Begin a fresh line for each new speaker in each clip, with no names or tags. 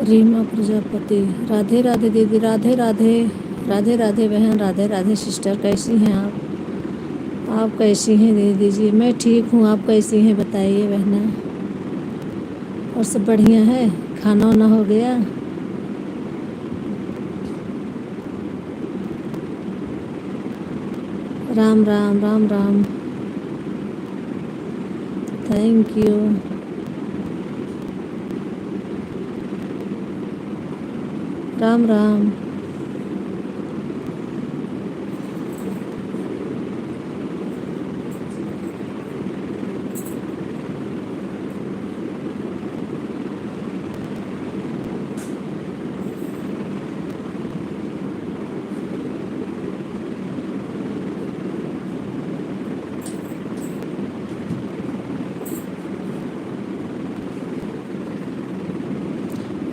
रीमा प्रजापति, राधे राधे दीदी, राधे राधे, राधे राधे बहन, राधे राधे सिस्टर, कैसी हैं आप कैसी हैं दीदी जी? मैं ठीक हूँ, आप कैसी हैं बताइए बहना? और सब बढ़िया है? खाना वाना हो गया? राम राम राम राम। Thank you. राम राम।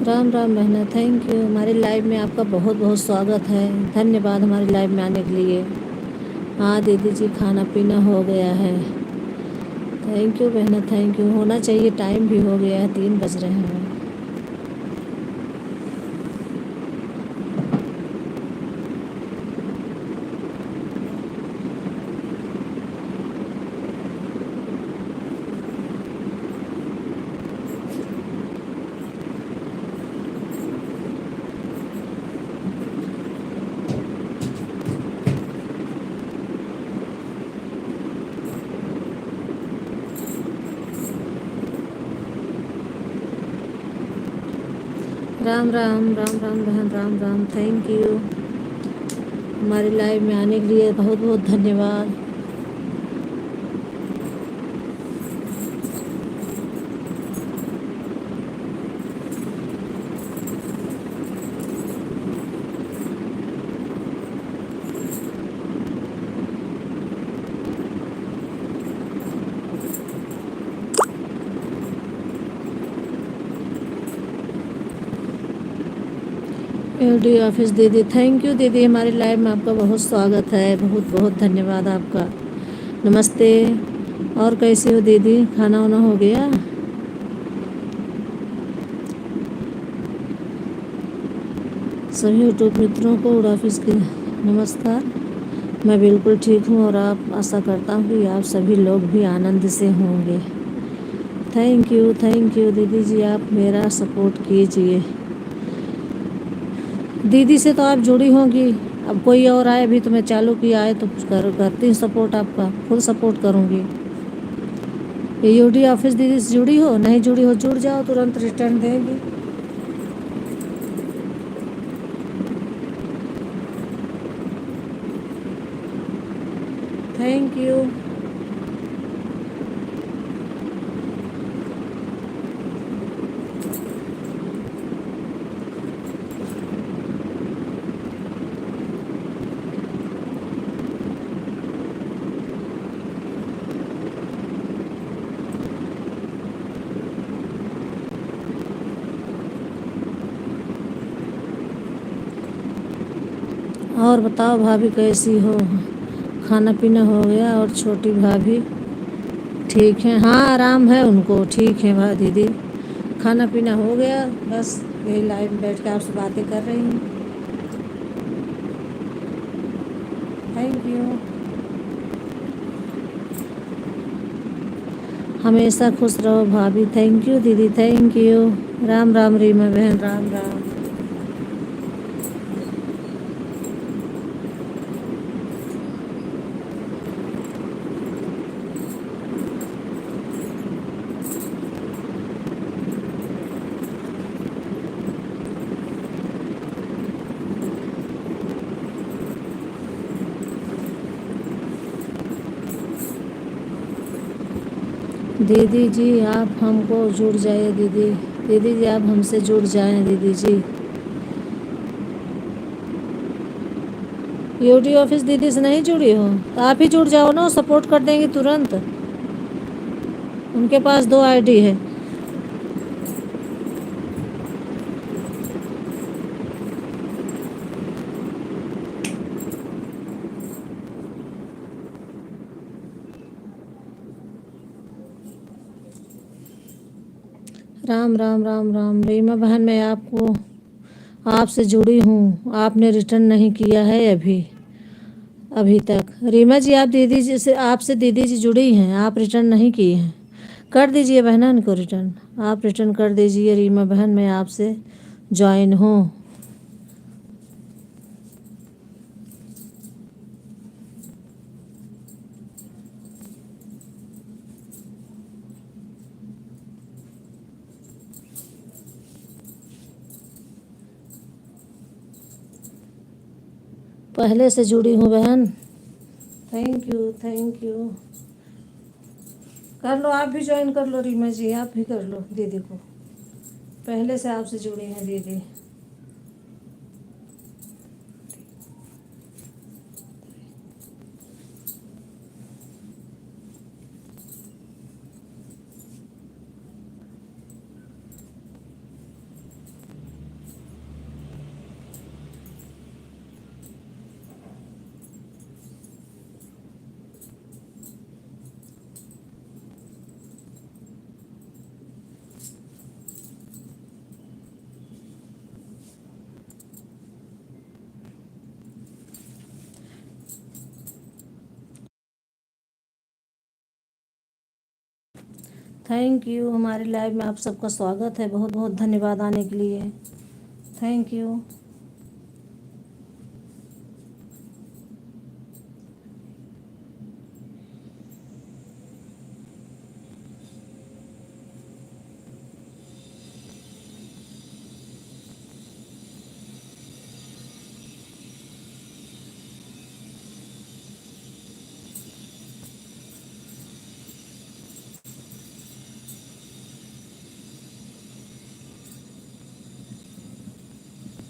राम राम बहना, थैंक यू। हमारे लाइव में आपका बहुत बहुत स्वागत है, धन्यवाद हमारे लाइव में आने के लिए। हाँ दीदी जी, खाना पीना हो गया है। थैंक यू बहना, थैंक यू। होना चाहिए, टाइम भी हो गया है, 3 बज रहे हैं। राम राम राम राम बहन, राम राम, थैंक यू। हमारे लाइव में आने के लिए बहुत बहुत धन्यवाद। एलडी ऑफिस दीदी, थैंक यू दीदी, हमारे लाइव में आपका बहुत स्वागत है, बहुत बहुत धन्यवाद आपका। नमस्ते। और कैसी हो दीदी? खाना वाना हो गया? सभी यूट्यूब मित्रों को उड ऑफिस की नमस्कार। मैं बिल्कुल ठीक हूँ और आप, आशा करता हूँ कि आप सभी लोग भी आनंद से होंगे। थैंक यू दीदी जी, आप मेरा सपोर्ट कीजिए। दीदी से तो आप जुड़ी होंगी, अब कोई और आए, अभी तो मैं चालू किया है तो करती हूँ सपोर्ट, आपका फुल सपोर्ट करूँगी। ये यूडी ऑफिस दीदी से जुड़ी हो? नहीं जुड़ी हो, जुड़ जाओ, तुरंत रिटर्न देंगी। Thank you. और बताओ भाभी, कैसी हो? खाना पीना हो गया? और छोटी भाभी ठीक है? हाँ, आराम है उनको, ठीक है भा दीदी। खाना पीना हो गया, बस यही लाइव में बैठ के आपसे बातें कर रही हूँ। Thank you. हमेशा खुश रहो भाभी। थैंक यू दीदी, थैंक यू। राम राम रीमा बहन, राम राम। दीदी जी आप हमको जुड़ जाइए दीदी, दीदी जी आप हमसे जुड़ जाएं दीदी जी। यूडी ऑफिस दीदी से नहीं जुड़ी हो तो आप ही जुड़ जाओ ना, सपोर्ट कर देंगे तुरंत। उनके पास 2 आईडी है। राम राम राम राम। रीमा बहन, मैं आपसे जुड़ी हूँ। आपने रिटर्न नहीं किया है अभी तक। रीमा जी, आप दीदी जी से आपसे दीदी जी जुड़ी हैं, आप रिटर्न नहीं किए हैं। कर दीजिए बहना इनको रिटर्न। आप रिटर्न कर दीजिए रीमा बहन, मैं आपसे ज्वाइन हूँ। पहले से जुड़ी हूँ बहन। Thank you thank you. कर लो, आप भी ज्वाइन कर लो रीमा जी, आप भी कर लो दीदी को। पहले से आपसे जुड़ी हैं दीदी। Thank you. हमारे लाइव में आप सबका स्वागत है। बहुत बहुत धन्यवाद आने के लिए। Thank you.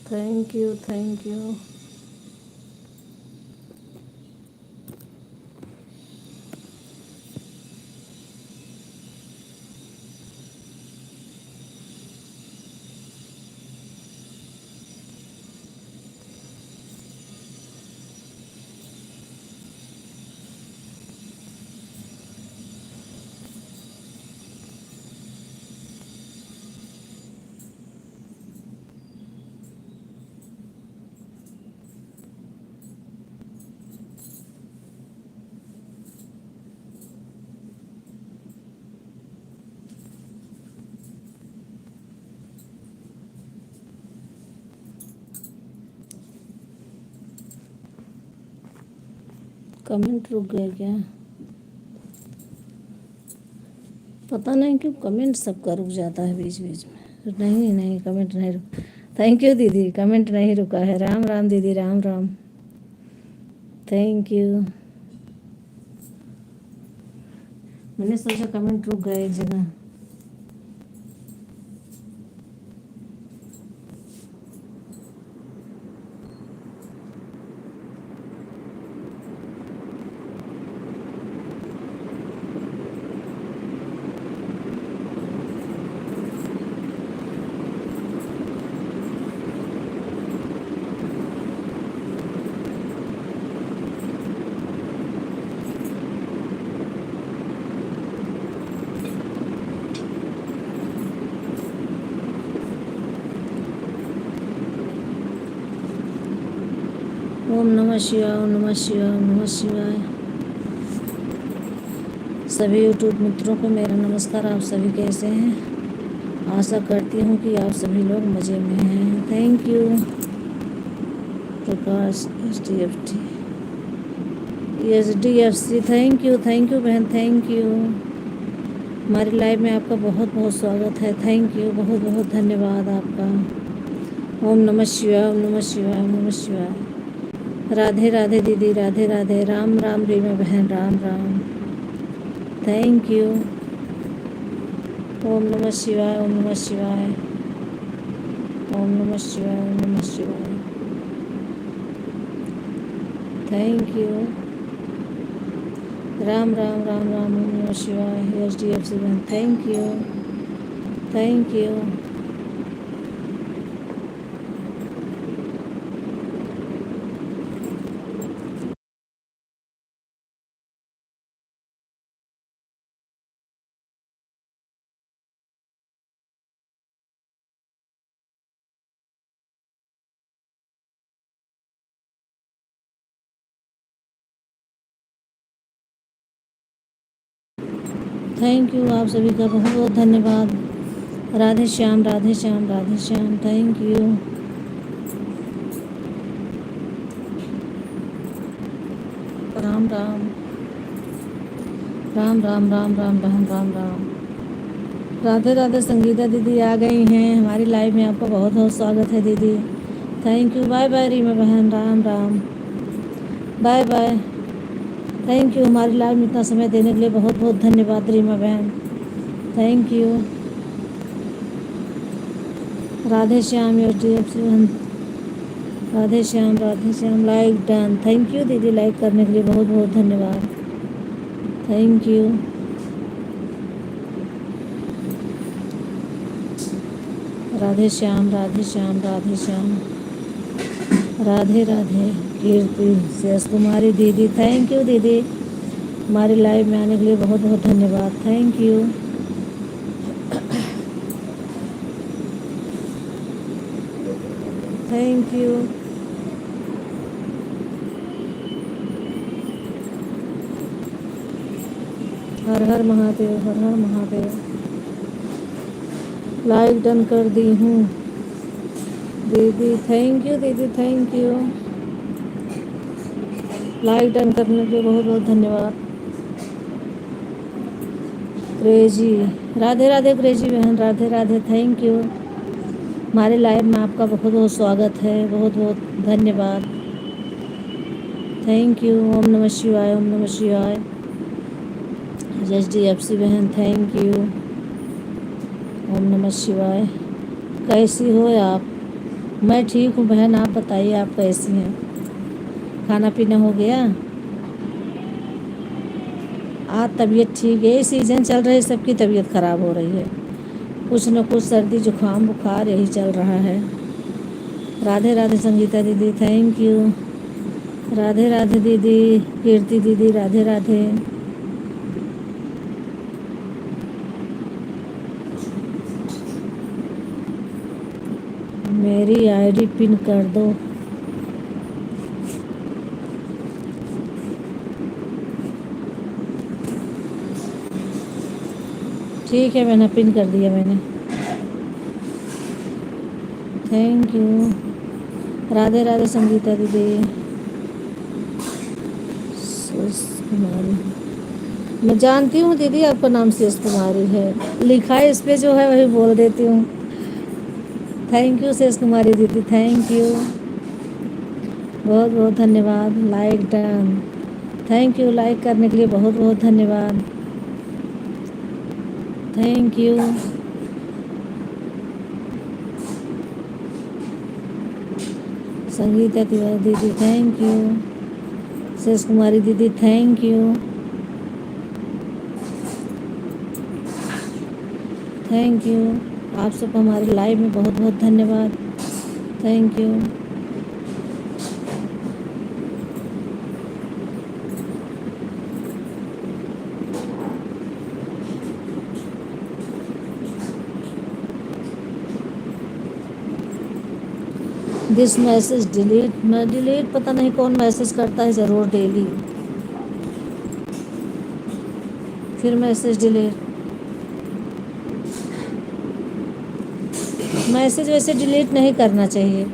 Thank you thank you. Comment रुक गया क्या? पता नहीं क्यों कमेंट सबका रुक जाता है बीच बीच में। नहीं नहीं, कमेंट नहीं रुक। थैंक यू दीदी, कमेंट नहीं रुका है। राम राम दीदी, राम राम। Thank you. मैंने सोचा कमेंट रुक गया एक जगह। ओम नमः शिवाय, ओम नमः शिवाय, ओम नमः शिवाय। सभी यूट्यूब मित्रों को मेरा नमस्कार। आप सभी कैसे हैं? आशा करती हूँ कि आप सभी लोग मज़े में हैं। Thank you Prakash. H D F C thank you बहन, थैंक यू। हमारे लाइव में आपका बहुत बहुत स्वागत है। थैंक यू, बहुत बहुत धन्यवाद आपका। ओम नमः शिवाय, ओम नमः शिवाय, ओम नमः शिवाय। राधे राधे दीदी, राधे राधे। राम राम रीमा बहन, राम राम। Thank you. ओम नमः शिवाय, ओम नमः शिवाय, ओम नमः शिवाय, ओम नमः शिवाय। Thank you. राम राम राम राम, ओम नमः शिवाय। एच डी एफ सी बहन, thank you thank you. Thank you, आप सभी का बहुत बहुत धन्यवाद। Radhe Shyam, Radhe Shyam, Radhe Shyam, thank you. राम राम राम राम राम राम राम राम राम। राधे राधे, संगीता दीदी आ गई हैं हमारी लाइव में, आपका बहुत बहुत स्वागत है दीदी। Thank you, bye bye Reema बहन, Ram Ram, bye bye. Thank you, हमारी लाइव में इतना समय देने के लिए बहुत बहुत धन्यवाद रीमा बहन, thank you. Radhe Shyam, your DFC बहन, Radhe Shyam, like done, thank you दीदी, लाइक करने के लिए बहुत बहुत धन्यवाद, थैंक यू। राधे श्याम, राधे श्याम, राधे श्याम, राधे राधे। कीर्ति शेष कुमारी दीदी, थैंक यू दीदी, हमारी लाइव में आने के लिए बहुत बहुत धन्यवाद, thank you. Thank you. Her her Mahadev, her her Mahadev. Like done कर दी हूँ दीदी, थैंक यू दीदी, थैंक यू। लाइक डन करने के लिए बहुत बहुत धन्यवाद। क्रेजी, राधे राधे क्रेजी बहन, राधे राधे, थैंक यू। हमारे लाइव में आपका बहुत बहुत स्वागत है, बहुत बहुत धन्यवाद, थैंक यू। ओम नमः शिवाय, ओम नमः शिवाय। DFC बहन, थैंक यू, ओम नमः शिवाय। कैसी हो आप? मैं ठीक हूँ बहन, आप बताइए आप कैसी हैं? खाना पीना हो गया? आज तबीयत ठीक है, सीजन चल रही है, सबकी तबीयत ख़राब हो रही है, कुछ न कुछ सर्दी जुकाम बुखार यही चल रहा है। राधे राधे संगीता दीदी, थैंक यू। राधे राधे दीदी, कीर्ति दीदी, राधे राधे। मेरी ID पिन कर दो। ठीक है, मैंने पिन कर दिया मैंने, थैंक यू। राधे राधे संगीता दीदी। शेष कुमारी, मैं जानती हूँ दीदी आपका नाम शेष कुमारी है, लिखा है इस पे जो है वही बोल देती हूँ। थैंक यू शेष कुमारी दीदी, थैंक यू, बहुत बहुत धन्यवाद। Like done, thank you, like करने के लिए बहुत बहुत धन्यवाद, थैंक यू। संगीता तिवारी दीदी, थैंक यू। शेष कुमारी दीदी, थैंक यू, थैंक यू। आप सबको हमारे लाइव में बहुत बहुत धन्यवाद, thank you. This message delete, मैं डिलीट पता नहीं कौन मैसेज करता है ज़रूर डेली, फिर मैसेज डिलीट। मैसेज वैसे डिलीट नहीं करना चाहिए,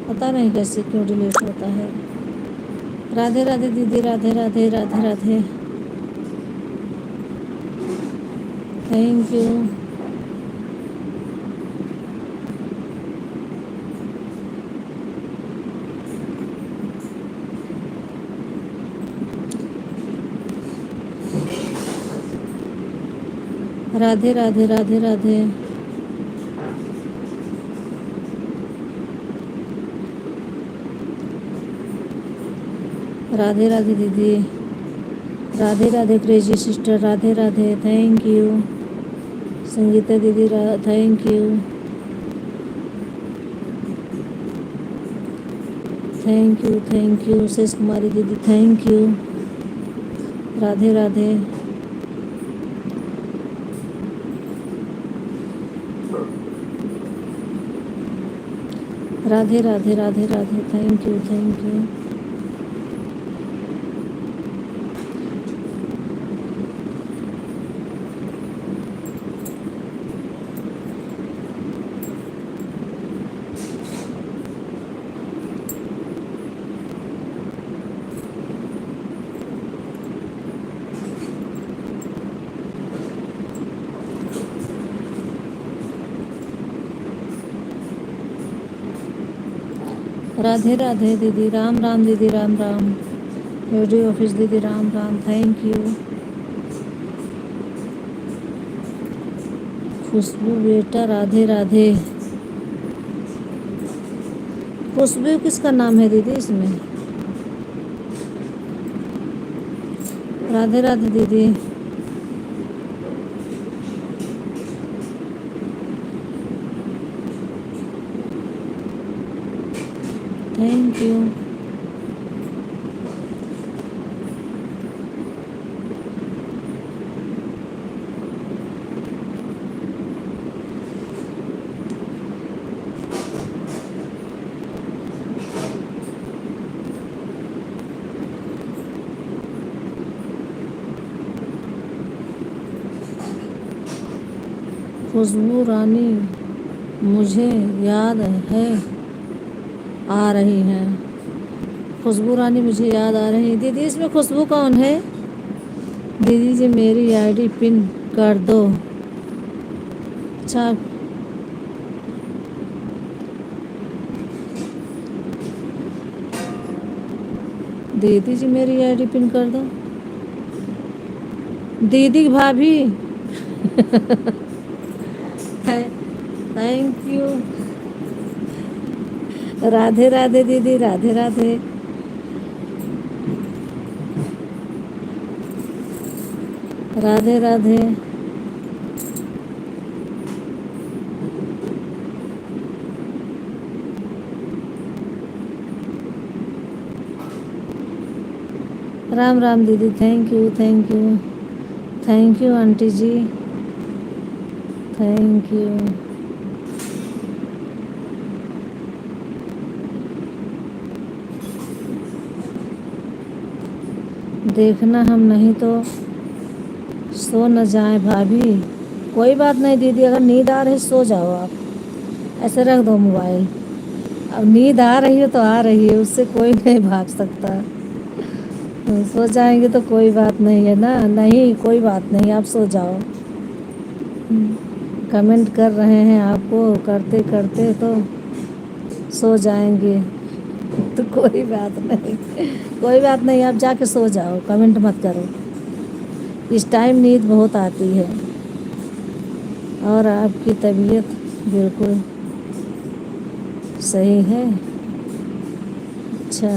पता नहीं कैसे क्यों डिलीट होता है। राधे राधे दीदी, राधे राधे, राधे राधे, थैंक यू। राधे राधे, राधे राधे। राधे राधे दीदी, Radhe Radhe crazy sister, Radhe Radhe, thank you. Sangeeta दीदी, thank you, thank you, thank you. Shesh Kumari दीदी, thank you. Radhe Radhe. Radhe Radhe, Radhe Radhe, thank you, thank you. Radhe Radhe दीदी, राम राम दीदी, राम राम। वीडियो ऑफिस दीदी, राम राम, थैंक यू। खुशबू बेटा, राधे राधे। खुशबू किसका नाम है दीदी इसमें? राधे राधे दीदी। Thank you. खुशबू रानी मुझे याद है आ रही हैं। खुशबू रानी मुझे याद आ रही है दीदी। इसमें खुशबू कौन है? दीदी जी मेरी आईडी पिन कर दो। अच्छा, दीदी जी मेरी आईडी पिन कर दो। दीदी भाभी थैंक यू। राधे राधे दीदी, राधे राधे। राधे राधे। राम राम दीदी, thank you thank you. Thank you aunty ji, thank you. देखना हम नहीं तो सो न जाए भाभी। कोई बात नहीं दीदी, अगर नींद आ रही सो जाओ आप, ऐसे रख दो मोबाइल। अब नींद आ रही है तो आ रही है, उससे कोई नहीं भाग सकता। सो जाएंगे तो कोई बात नहीं है ना। नहीं कोई बात नहीं, आप सो जाओ। कमेंट कर रहे हैं आपको करते करते तो सो जाएंगे तो कोई बात नहीं। कोई बात नहीं, आप जाके सो जाओ, कमेंट मत करो। इस टाइम नींद बहुत आती है। और आपकी तबीयत बिल्कुल सही है? अच्छा,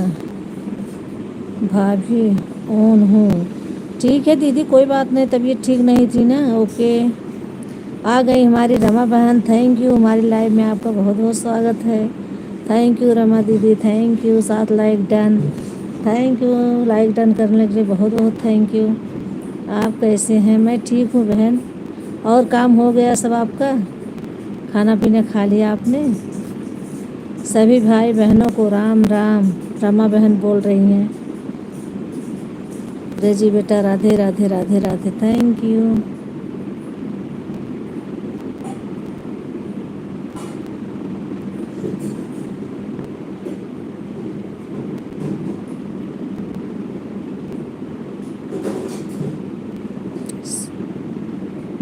भाभी ऑन हूँ। ठीक है दीदी, कोई बात नहीं, तबीयत ठीक नहीं थी ना। ओके, आ गई हमारी रमा बहन, थैंक यू। हमारी लाइव में आपका बहुत बहुत स्वागत है। थैंक यू रमा दीदी, thank you. 7 like done, thank you. Like done करने के लिए बहुत बहुत थैंक यू। आप कैसे हैं? मैं ठीक हूँ बहन। और काम हो गया सब आपका? खाना पीना खा लिया आपने? सभी भाई बहनों को राम राम। रमा बहन बोल रही हैं। रेजी बेटा, राधे राधे राधे राधे, थैंक यू।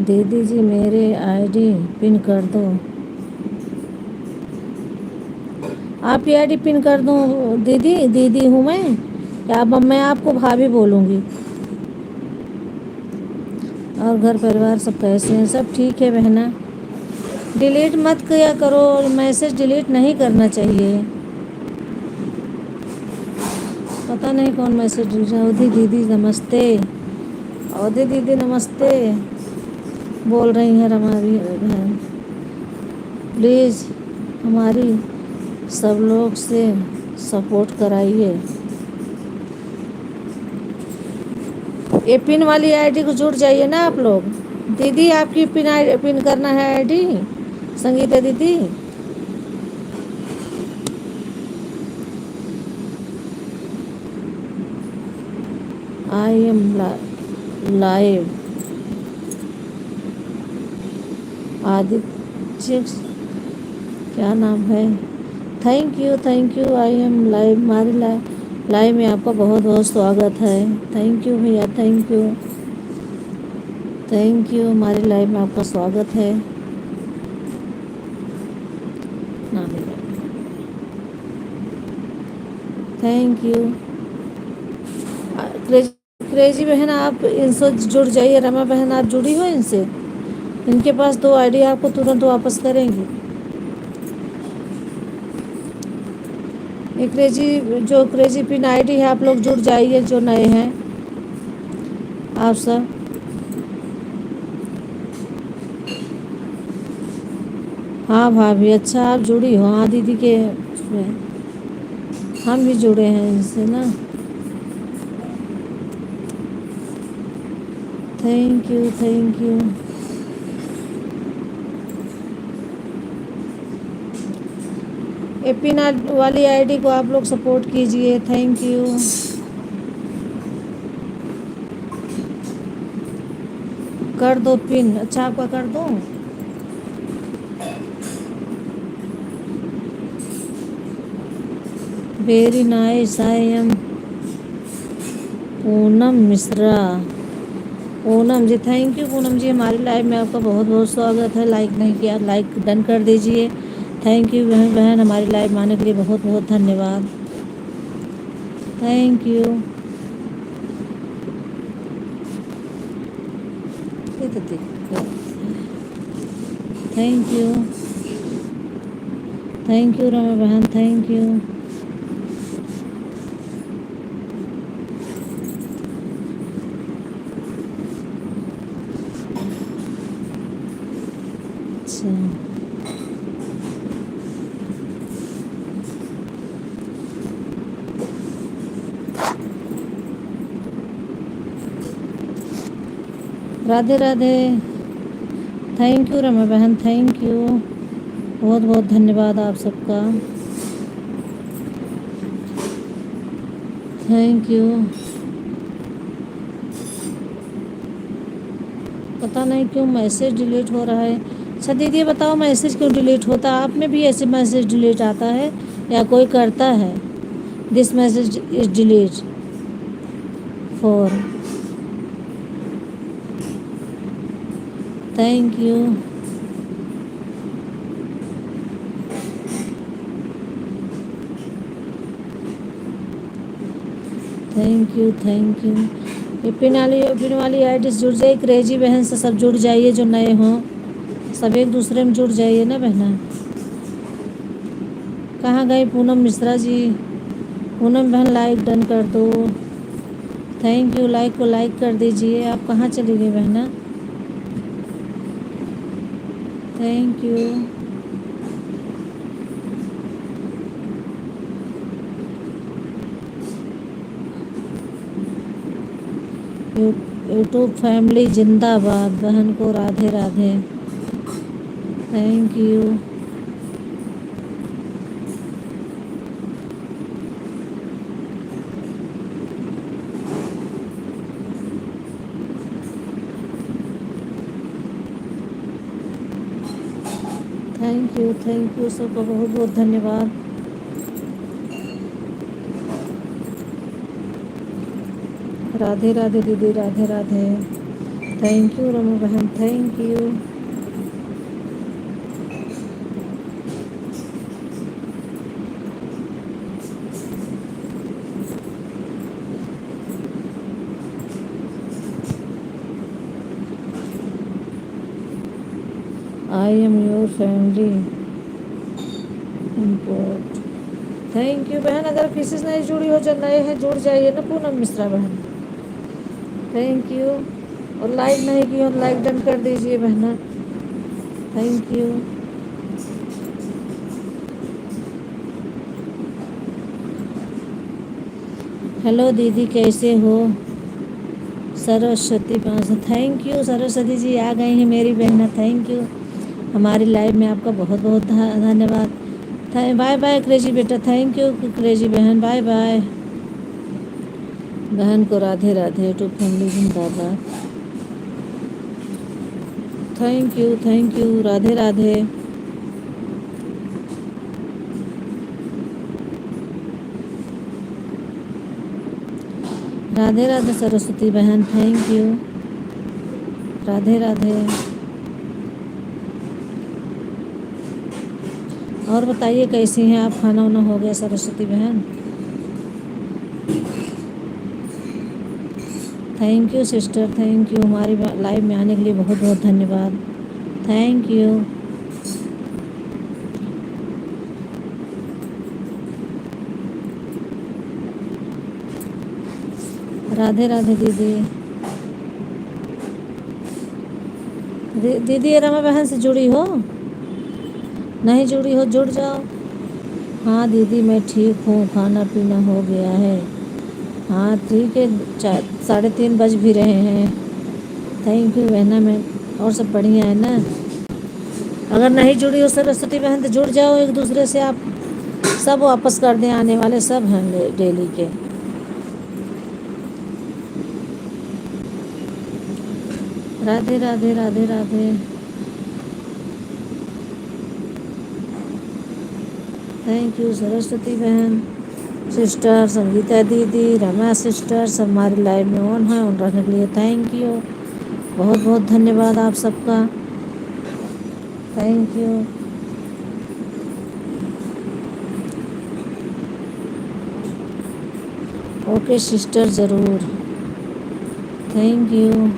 दीदी जी मेरे आईडी पिन कर दो। आपकी आईडी पिन कर दूं दीदी? दीदी हूँ मैं क्या? अब मैं आपको भाभी बोलूँगी। और घर परिवार सब कैसे हैं? सब ठीक है बहना। डिलीट मत किया करो, मैसेज डिलीट नहीं करना चाहिए। पता नहीं कौन मैसेज डिलीट। अवधि दीदी नमस्ते। अवधि दीदी नमस्ते बोल रही हैं हमारी बहन। प्लीज़ हमारी सब लोग से सपोर्ट कराइए। ये पिन वाली आईडी को जुड़ जाइए ना आप लोग। दीदी आपकी पिन करना है आईडी संगीता दीदी। I am live. आदित्य क्या नाम है? Thank you. I am live. हमारी लाइव में आपका बहुत बहुत स्वागत है। थैंक यू भैया, थैंक यू थैंक यू। हमारी लाइव में आपका स्वागत है। Thank you. क्रेजी बहन आप इनसे जुड़ जाइए। रमा बहन आप जुड़ी हो इनसे, इनके पास 2 आईडी आपको तुरंत वापस करेंगी। ये क्रेजी पिन आईडी है, आप लोग जुड़ जाइए जो नए हैं आप सब। हाँ भाभी, अच्छा आप जुड़ी हो। हाँ दीदी के उसमें हम भी जुड़े हैं इनसे ना। Thank you thank you. ये पिन वाली आईडी को आप लोग सपोर्ट कीजिए। Thank you. कर दो पिन। अच्छा आपका कर दो। Very nice. I am Poonam Mishra. Poonam ji thank you. Poonam ji हमारी लाइव में आपका बहुत बहुत स्वागत है। लाइक नहीं किया, लाइक डन कर दीजिए। थैंक यू बहन बहन, हमारी लाइव में आने के लिए बहुत बहुत धन्यवाद। Thank you. Thank you thank you Rama बहन, थैंक यू। अच्छा राधे राधे। थैंक यू रमा बहन, थैंक यू। बहुत बहुत धन्यवाद आप सबका। Thank you. पता नहीं क्यों मैसेज डिलीट हो रहा है। अच्छा दीदी बताओ मैसेज क्यों डिलीट होता है? आप में भी ऐसे मैसेज डिलीट आता है या कोई करता है? This message is delete for. Thank you. Thank you thank you. ये पिन वाली आईडी से जुड़ जाइए। क्रेजी बहन से सब जुड़ जाइए जो नए हों। सब एक दूसरे में जुड़ जाइए ना बहना। कहाँ गई पूनम मिश्रा जी? पूनम बहन लाइक डन कर दो। Thank you. लाइक को लाइक कर दीजिए। आप कहाँ चली गई बहना? Thank you. यूट्यूब फैमिली जिंदाबाद। बहन को Radhe Radhe. Thank you. Thank you सबका बहुत बहुत धन्यवाद। राधे राधे दीदी, राधे राधे। थैंक यू रमा बहन, thank you. I am your family import. Thank you बहन। अगर किसी से नहीं जुड़ी हो जो नए हैं जुड़ जाइए ना पूनम मिश्रा बहन। Thank you. और लाइक नहीं की हो लाइक डन कर दीजिए बहना। Thank you. हेलो दीदी कैसे हो? सरस्वती 500। थैंक यू सरस्वती जी आ गई हैं मेरी बहना। Thank you. हमारी लाइव में आपका बहुत बहुत धन्यवाद। बाय बाय क्रेजी बेटा। थैंक यू क्रेजी बहन, बाय बाय। बहन को राधे राधे। यूट्यूब फैमिली जिंदाबाद। Thank you Radhe Radhe. राधे राधे सरस्वती बहन, थैंक यू। राधे राधे। और बताइए कैसी हैं आप? खाना वाना हो गया सरस्वती बहन? Thank you sister, thank you. हमारी लाइव में आने के लिए बहुत बहुत धन्यवाद। Thank you. राधे राधे दीदी। दीदी रमा बहन से जुड़ी हो? नहीं जुड़ी हो, जुड़ जाओ। हाँ दीदी मैं ठीक हूँ, खाना पीना हो गया है। हाँ ठीक है, 3:30 बज भी रहे हैं। थैंक यू बहना। मैं और सब बढ़िया है ना? अगर नहीं जुड़ी हो सरस्वती बहन तो जुड़ जाओ एक दूसरे से। आप सब वापस कर दें, आने वाले सब हैं डेली के। राधे राधे राधे राधे। थैंक यू सरस्वती बहन, सिस्टर संगीता दीदी, रमा सिस्टर, सब हमारी लाइव में ऑन है। ऑन रखने के लिए थैंक यू, बहुत बहुत धन्यवाद आप सबका। Thank you. ओके सिस्टर, ज़रूर। Thank you.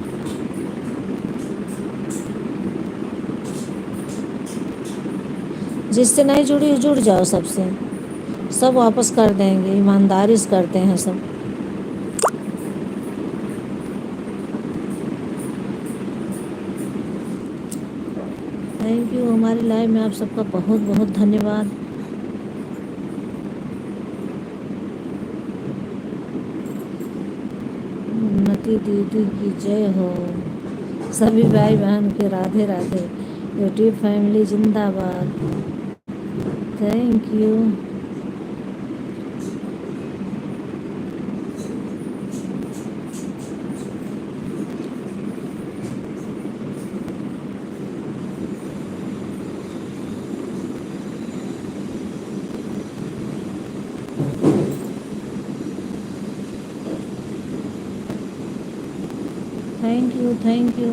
जिससे नहीं जुड़ी हो जुड़ जाओ सबसे, सब वापस कर देंगे, ईमानदारी से करते हैं सब। Thank you. हमारी लाइव में आप सबका बहुत बहुत धन्यवाद। उन्नति दीदी की जय हो। सभी भाई बहन के राधे राधे। यूट्यूब फैमिली जिंदाबाद। Thank you. Thank you, thank you.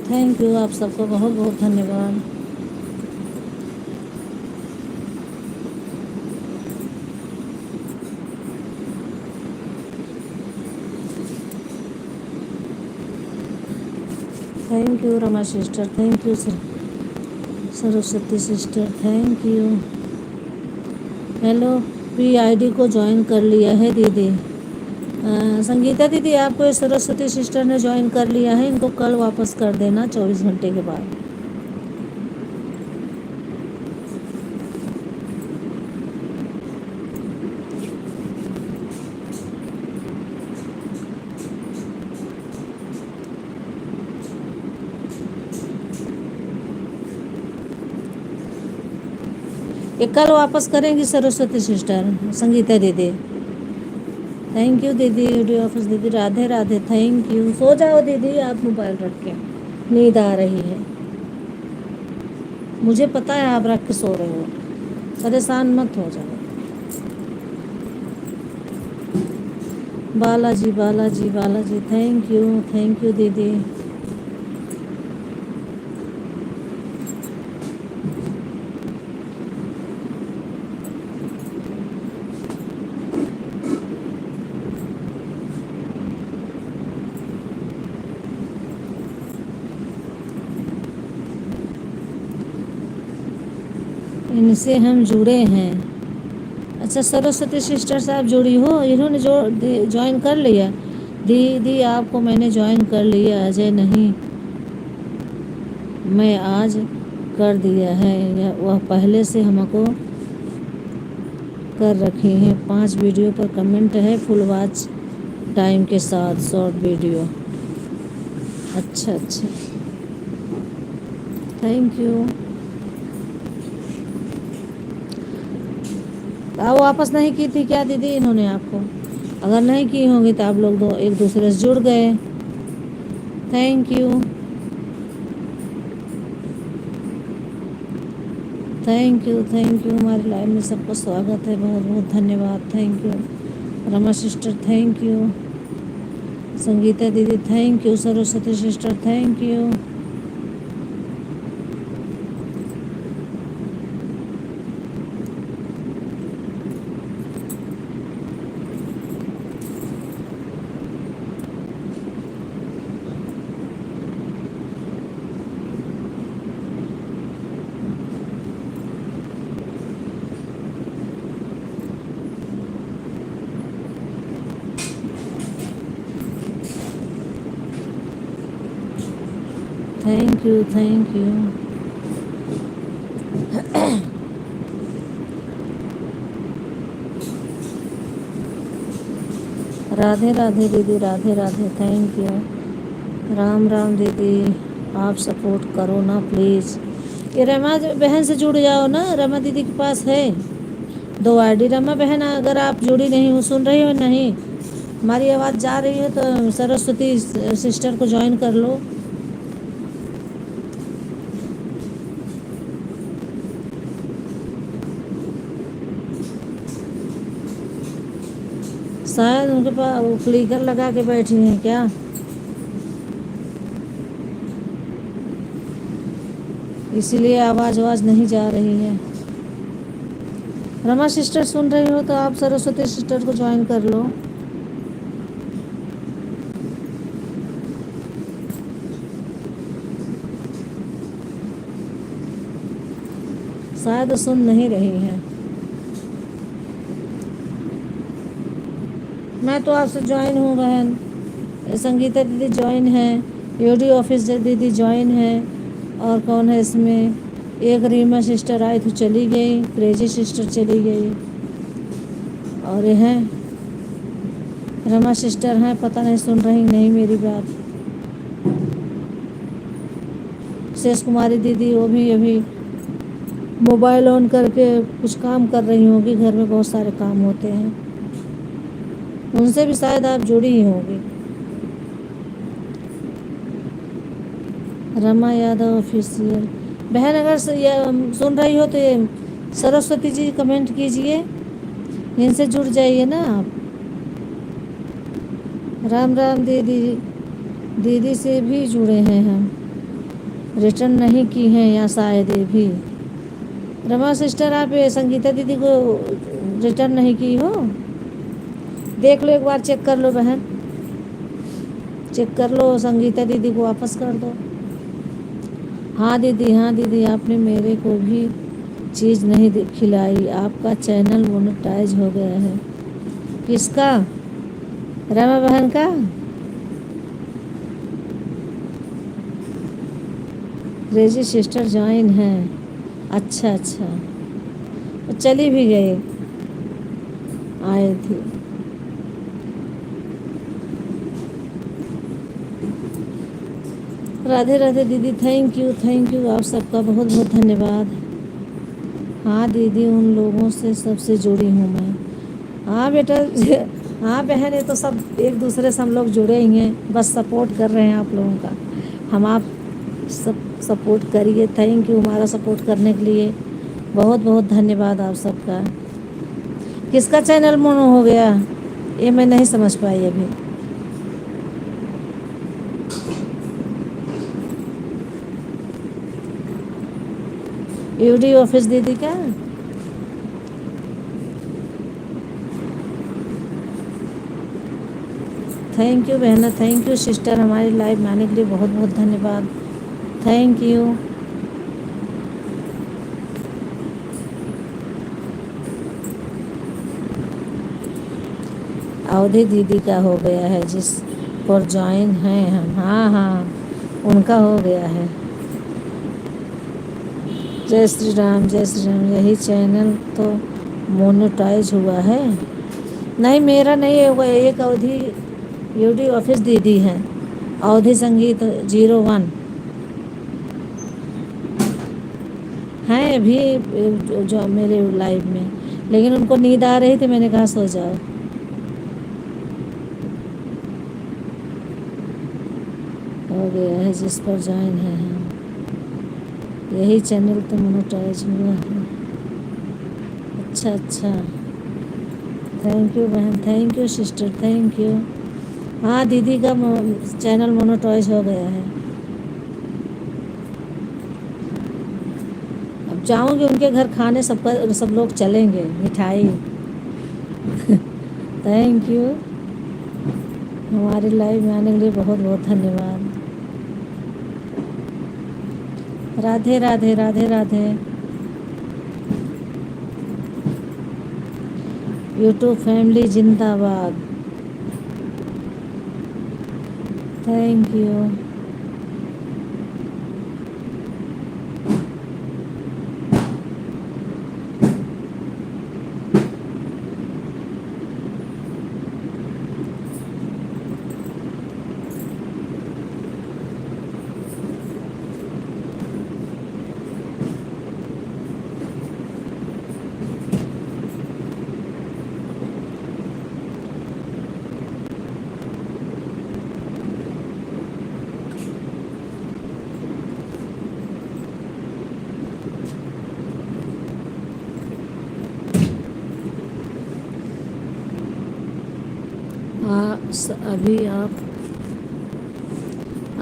Thank you, आप सबका बहुत बहुत धन्यवाद। Thank you Rama sister, thank you Saraswati sister, thank you. Hello, PID को ज्वाइन कर लिया है दीदी। संगीता दीदी आपको ये सरस्वती सिस्टर ने ज्वाइन कर लिया है, इनको कल वापस कर देना 24 घंटे के बाद। ये कल वापस करेंगी सरस्वती सिस्टर, संगीता दीदी। थैंक यू दीदी, वीडियो ऑफिस दीदी, राधे राधे। Thank you. सो जाओ दीदी आप मोबाइल रख के, नींद आ रही है। मुझे पता है आप रख के सो रहे हो, परेशान मत हो जाओ। बालाजी बालाजी बालाजी, थैंक यू दीदी। इनसे हम जुड़े हैं। अच्छा सरस्वती सिस्टर साहब जुड़ी हो, इन्होंने जो ज्वाइन कर लिया। दीदी आपको मैंने ज्वाइन कर लिया, अजय नहीं मैं आज कर दिया है। वह पहले से हमको कर रखे हैं। 5 वीडियो पर कमेंट है, फुल वॉच टाइम के साथ शॉर्ट वीडियो। अच्छा अच्छा, थैंक यू। आप वापस नहीं की थी क्या दीदी इन्होंने आपको? अगर नहीं की होंगी तो आप लोग दो एक दूसरे से जुड़ गए। Thank you, thank you, thank you. हमारे लाइव में सबको स्वागत है, बहुत बहुत धन्यवाद, thank you. Rama sister thank you, Sangeeta दीदी thank you, Saraswati sister thank you. Thank you, thank you. Radhe Radhe दीदी, राधे राधे, थैंक यू। राम राम दीदी, आप सपोर्ट करो ना प्लीज़। ये रमा बहन से जुड़ जाओ ना, रमा दीदी के पास है 2 आईडी। रमा बहन अगर आप जुड़ी नहीं हो, सुन रही हो नहीं, हमारी आवाज़ जा रही है तो सरस्वती सिस्टर को ज्वाइन कर लो। शायद उनके पास वो क्लिकर लगा के बैठी हैं क्या, इसीलिए आवाज़ आवाज़ नहीं जा रही है। रमा सिस्टर सुन रही हो तो आप सरस्वती सिस्टर को ज्वाइन कर लो। शायद सुन नहीं रही हैं। मैं तो आपसे ज्वाइन हूँ बहन, संगीता दीदी ज्वाइन है, यूडी ऑफिस दीदी ज्वाइन है, और कौन है इसमें, एक रीमा सिस्टर आई तो चली गई, क्रेजी सिस्टर चली गई, और ये हैं रमा सिस्टर हैं, पता नहीं सुन रही नहीं मेरी बात। शेष कुमारी दीदी वो भी अभी मोबाइल ऑन करके कुछ काम कर रही होंगी, घर में बहुत सारे काम होते हैं, उनसे भी शायद आप जुड़ी ही होंगी। रमा यादव ऑफिशियल बहन अगर सुन रही हो तो ये सरस्वती जी कमेंट कीजिए, इनसे जुड़ जाइए ना आप। राम राम दीदी, दीदी से भी जुड़े हैं हम, रिटर्न नहीं की हैं या शायद ये भी। रमा सिस्टर आप ये संगीता दीदी को रिटर्न नहीं की हो, देख लो एक बार, चेक कर लो बहन, चेक कर लो, संगीता दीदी को वापस कर दो। हाँ दीदी, हाँ दीदी, आपने मेरे को भी चीज़ नहीं खिलाई, आपका चैनल मोनेटाइज हो गया है। किसका, रमा बहन का? क्रेजी सिस्टर ज्वाइन है, अच्छा अच्छा, वो चली भी गई, आए थे। राधे राधे दीदी, थैंक यू, थैंक यू, आप सबका बहुत बहुत धन्यवाद। हाँ दीदी, उन लोगों से सबसे जुड़ी हूँ मैं। हाँ बेटा, हाँ बहन, ये तो सब एक दूसरे से हम लोग जुड़े ही हैं, बस सपोर्ट कर रहे हैं आप लोगों का। हम आप सब सपोर्ट करिए, थैंक यू हमारा सपोर्ट करने के लिए, बहुत बहुत धन्यवाद आप सबका। किसका चैनल मोनो हो गया, ये मैं नहीं समझ पाई अभी। यूडी ऑफिस दीदी का? थैंक यू बहना, थैंक यू सिस्टर, हमारी लाइव में आने के लिए बहुत बहुत धन्यवाद, थैंक यू। अवधि दीदी का हो गया है, जिस पर ज्वाइन हैं हम, हाँ हाँ, उनका हो गया है। जय श्री राम, जय श्री राम। यही चैनल तो मोनेटाइज हुआ है? नहीं, मेरा नहीं होगा, एक अवधि यूडी ऑफिस दीदी हैं, अवधि संगीत 01 हैं अभी जो मेरे लाइव में, लेकिन उनको नींद आ रही थी, मैंने कहा सो जाओ। हो गया है जिस पर ज्वाइन है हम। यही चैनल तो मोनेटाइज हुआ है। अच्छा अच्छा, थैंक यू बहन, thank you sister, thank you. हाँ दीदी का चैनल मोनेटाइज हो गया है। अब जाऊंगी उनके घर खाने, सबका सब लोग चलेंगे मिठाई। थैंक यू, हमारे लाइव में आने के लिए बहुत बहुत धन्यवाद। राधे राधे राधे राधे। यूट्यूब फैमिली जिंदाबाद। Thank you.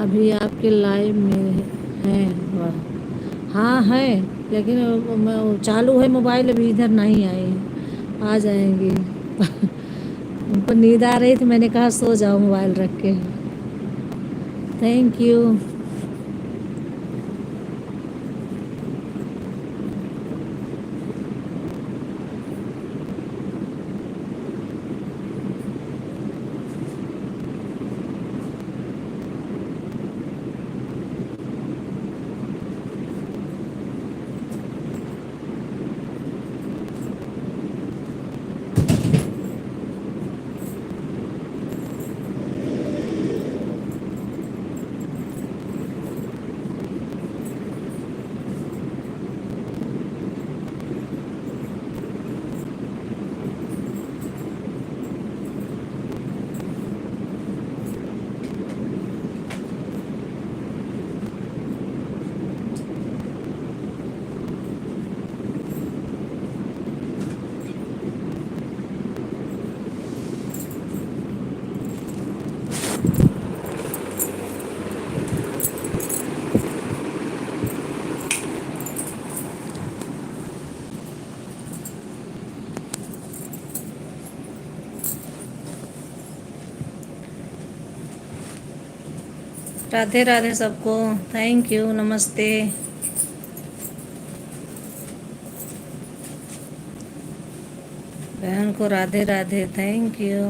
अभी आपके लाइव में हैं। वाह, हाँ है, लेकिन मैं चालू है मोबाइल, अभी इधर नहीं आई है, आ जाएंगी। उनको नींद आ रही थी, मैंने कहा सो जाओ मोबाइल रख के। Thank you. राधे राधे सबको, थैंक यू, नमस्ते। बहन को राधे राधे, थैंक यू।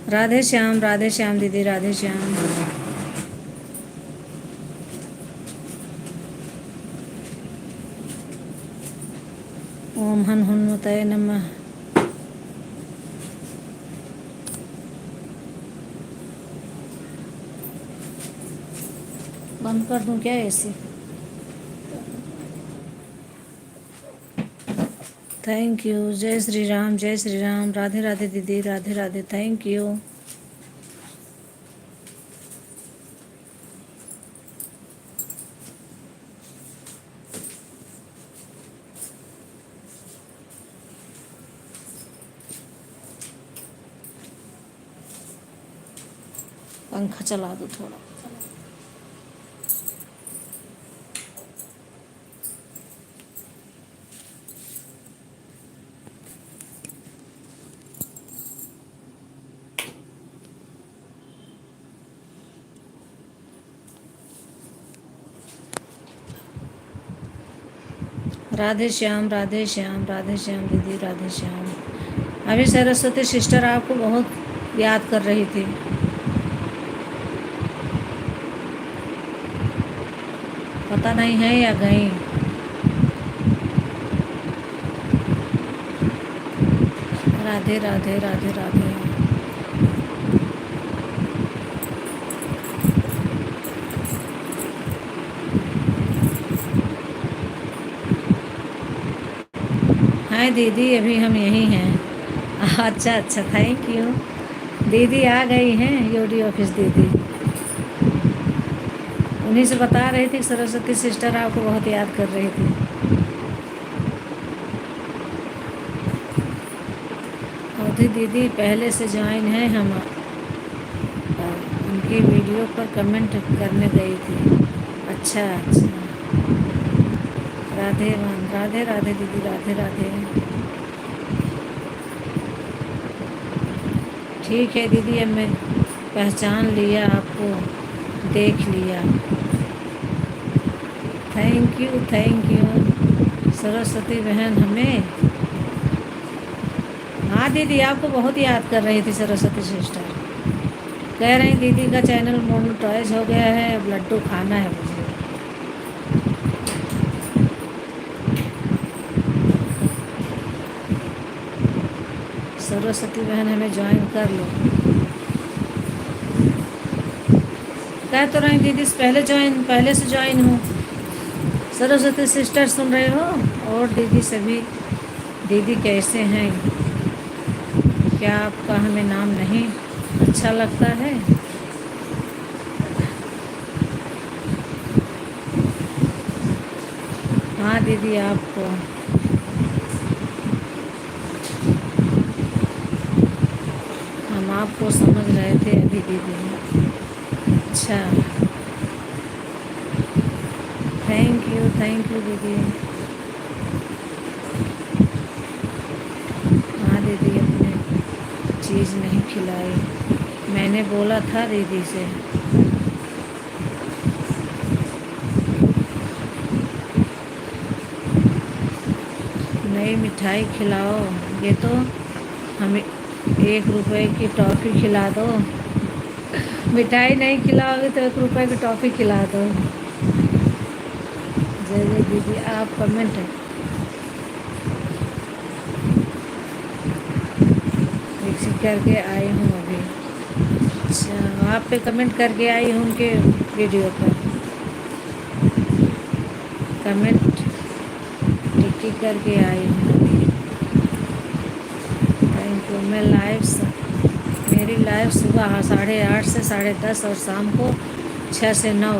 राधे श्याम दीदी, राधे श्याम। ओम हनुमतये नमः। बंद कर दूं क्या एसी? थैंक यू, जय श्री राम, जय श्री राम। राधे राधे दीदी, राधे राधे, थैंक यू। पंखा चला दो थोड़ा। राधे श्याम, राधे श्याम, राधे श्याम दीदी, राधे श्याम। अभी सरस्वती सिस्टर आपको बहुत याद कर रही थी। पता नहीं है या गई। राधे राधे राधे राधे। हाय दीदी, अभी हम यहीं हैं। अच्छा अच्छा, थैंक यू। दीदी आ गई हैं यूडी ऑफिस दीदी। उन्हीं से बता रही थी सरस्वती सिस्टर आपको बहुत याद कर रही थी। अवधि दीदी पहले से ज्वाइन है हम, उनकी वीडियो पर कमेंट करने गई थी। अच्छा अच्छा, राधे राधे राधे दीदी, राधे राधे। ठीक है दीदी, अब मैं पहचान लिया आपको, देख लिया। Thank you thank you Saraswati बहन हमें। हाँ दीदी, आपको बहुत याद कर रही थी सरस्वती सिस्टर। कह रही दीदी का चैनल मोनेटाइज हो गया है, अब लड्डू खाना है मुझे। सरस्वती बहन हमें ज्वाइन कर लो। कह तो रही दीदी पहले से ज्वाइन हूँ। सरस्वती सिस्टर सुन रहे हो? और दीदी सभी दीदी कैसे हैं? क्या आपका हमें नाम नहीं अच्छा लगता है? हाँ दीदी, आपको हम आपको समझ रहे थे अभी दीदी। अच्छा, थैंक यू दीदी। हाँ दीदी, अपने चीज़ नहीं खिलाई, मैंने बोला था दीदी से। नई मिठाई खिलाओ, ये तो हमें 1 रुपए की टॉफ़ी खिला दो। मिठाई नहीं खिलाओगे तो 1 रुपए की टॉफ़ी खिला दो। जय जय दीदी, आप कमेंट रिसीव करके आई हूँ अभी। अच्छा, आप पे कमेंट करके आई हूँ उनके वीडियो पर। कमेंट टिक करके आई हूँ अभी। Thank you. मेरी लाइव सुबह 8:30 से 10:30 और शाम को 6 से 9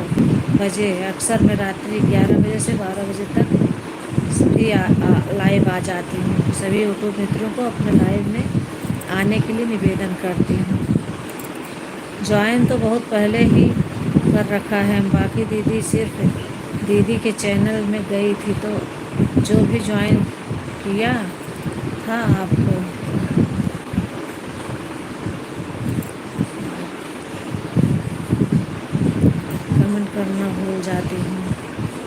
बजे। अक्सर मैं रात्रि 11 बजे से 12 बजे तक भी लाइव आ जाती हूँ। सभी यूट्यूब मित्रों को अपने लाइव में आने के लिए निवेदन करती हूँ। ज्वाइन तो बहुत पहले ही कर रखा है, बाकी दीदी सिर्फ दीदी के चैनल में गई थी तो जो भी ज्वाइन किया था आपको। कमेंट करना भूल जाती हूँ।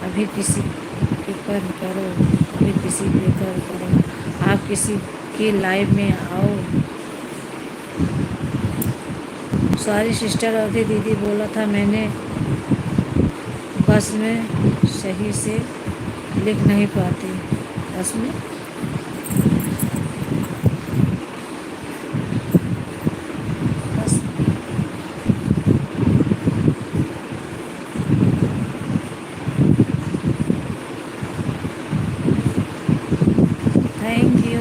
अभी किसी के पर करो, अभी किसी के पर करो। आप किसी की लाइव में आओ। सॉरी सिस्टर, अवधि दीदी बोला था मैंने, बस में सही से लिख नहीं पाती। बस में बस। Thank you.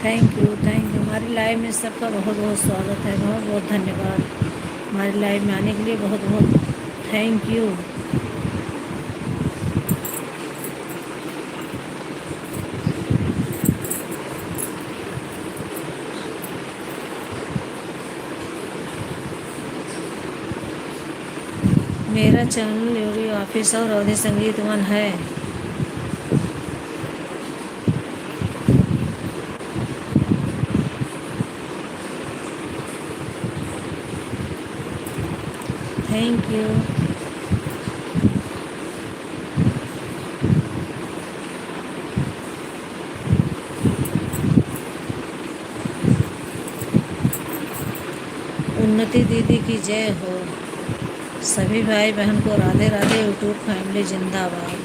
थैंक यू हमारी लाइव में सबका बहुत बहुत स्वागत है। बहुत बहुत धन्यवाद हमारी लाइव में आने के लिए। बहुत बहुत थैंक यू। मेरा चैनल यूडी ऑफिस और अवधि संगीत वन है। Thank you. उन्नति दीदी की जय हो। सभी भाई बहन को राधे राधे। यूट्यूब फैमिली जिंदाबाद।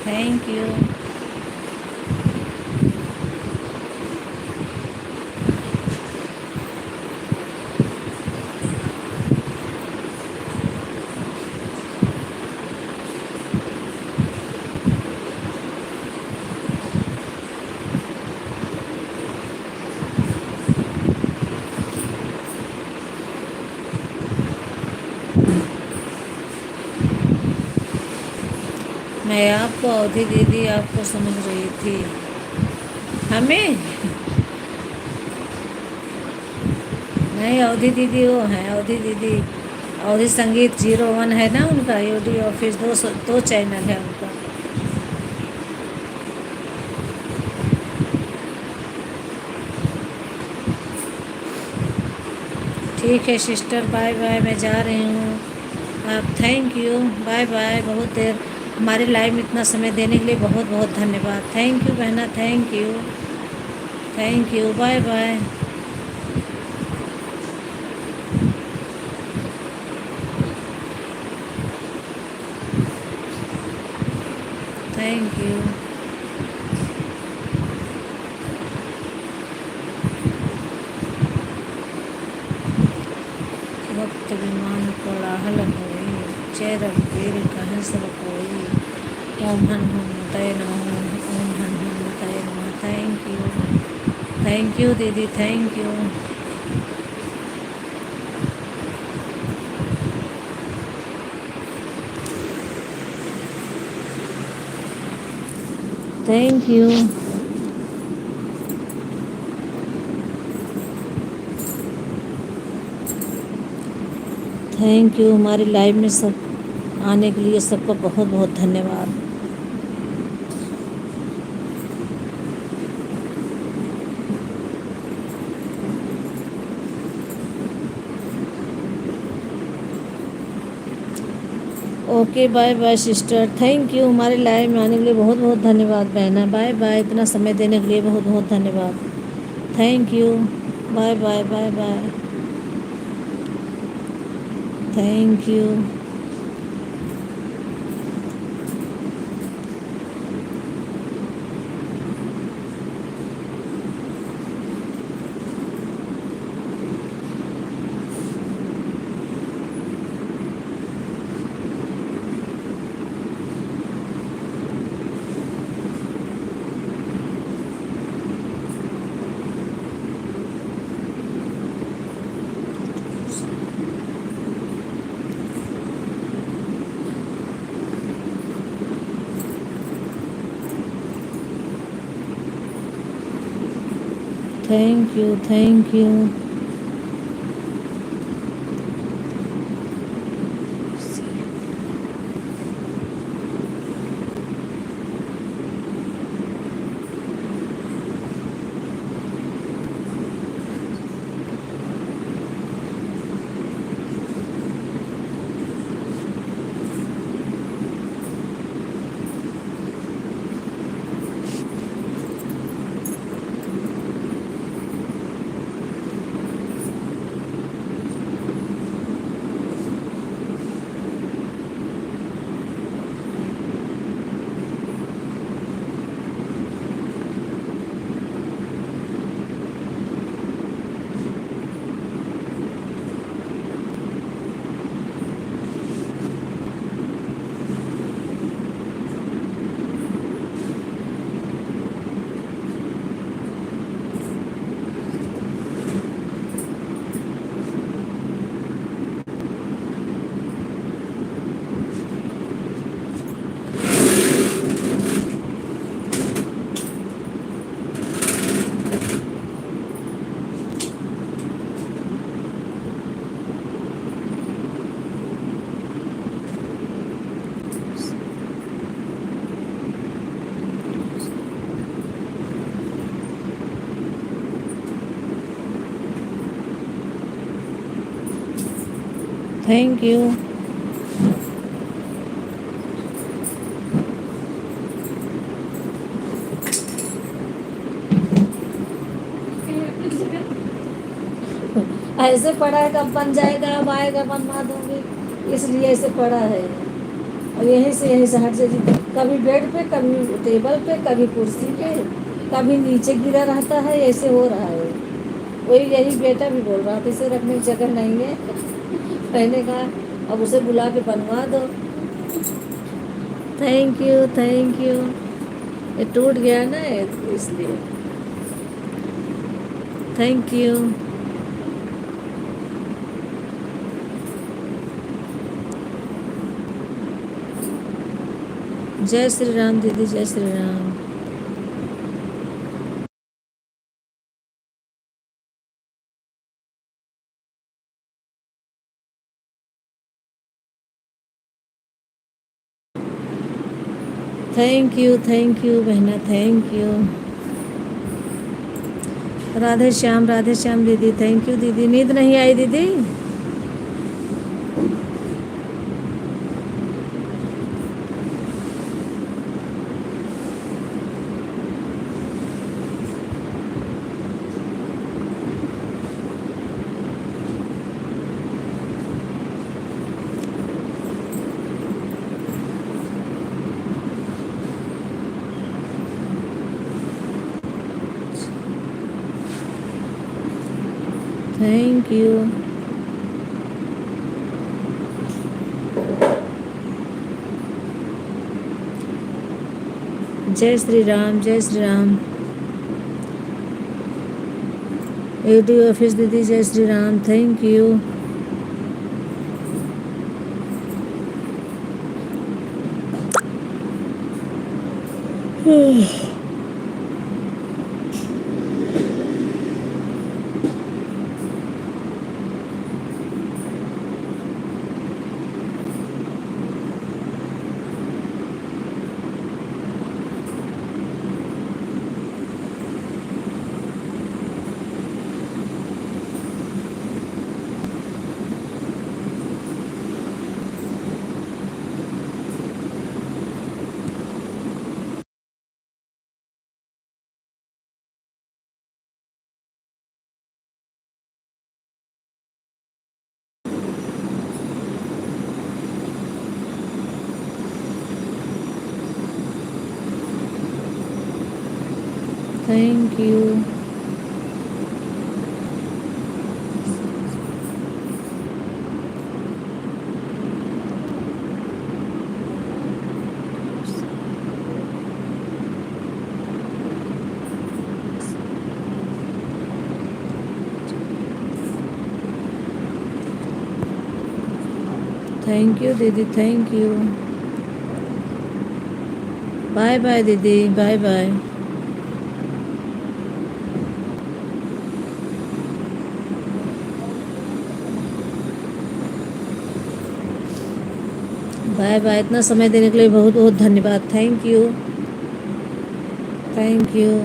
Thank you. मैं आपको अवधि दीदी आपको समझ रही थी। हमें नहीं, अवधि दीदी वो हैं, अवधि दीदी अवधि संगीत 01 है ना उनका यूडी ऑफिस, दो चैनल है उनका। ठीक है सिस्टर, बाय बाय, मैं जा रही हूँ। आप थैंक यू, बाय बाय। बहुत देर हमारे लाइव में इतना समय देने के लिए बहुत बहुत धन्यवाद। थैंक यू बहना, thank you, thank you, bye bye. Thank you. वक्त विमान कोलाहल होई, जय रघुवीर कहीं सब कोई। ओम हन हनुमतय नमः, ओम हन हनुमतय नमः। थैंक यू दीदी, thank you. Thank you. Thank you हमारी लाइव में सब आने के लिए सबका बहुत बहुत धन्यवाद। Okay bye bye sister, thank you हमारे लाइव में आने के लिए बहुत बहुत धन्यवाद बहना। बाय बाय, इतना समय देने के लिए बहुत बहुत धन्यवाद। Thank you, bye bye, bye bye, thank you. Thank you, thank you. Thank you. ऐसे पढ़ा है कब बन जाएगा, अब आएगा बनवा दूंगी, इसलिए ऐसे पढ़ा है। और यहीं से हट जाती, कभी बेड पे, कभी टेबल पे, कभी कुर्सी पे, कभी नीचे गिरा रहता है, ऐसे हो रहा है। वही यही बेटा भी बोल रहा था इसे रखने की जगह नहीं है। मैंने कहा अब उसे बुला के बनवा दो। Thank you, thank you. ये टूट गया ना इसलिए। Thank you. जय श्री राम दीदी, जय श्री राम। थैंक यू बहना, थैंक यू। राधे श्याम दीदी, थैंक यू दीदी। नींद नहीं आई दीदी? Thank you. जय श्री राम, जय श्री राम। एडी ऑफिस दीदी, जय Shri Ram, thank you. Thank you. Thank you दीदी, थैंक यू। बाय बाय दीदी, बाय बाय। Bye bye. इतना समय देने के लिए बहुत बहुत धन्यवाद। Thank you, thank you.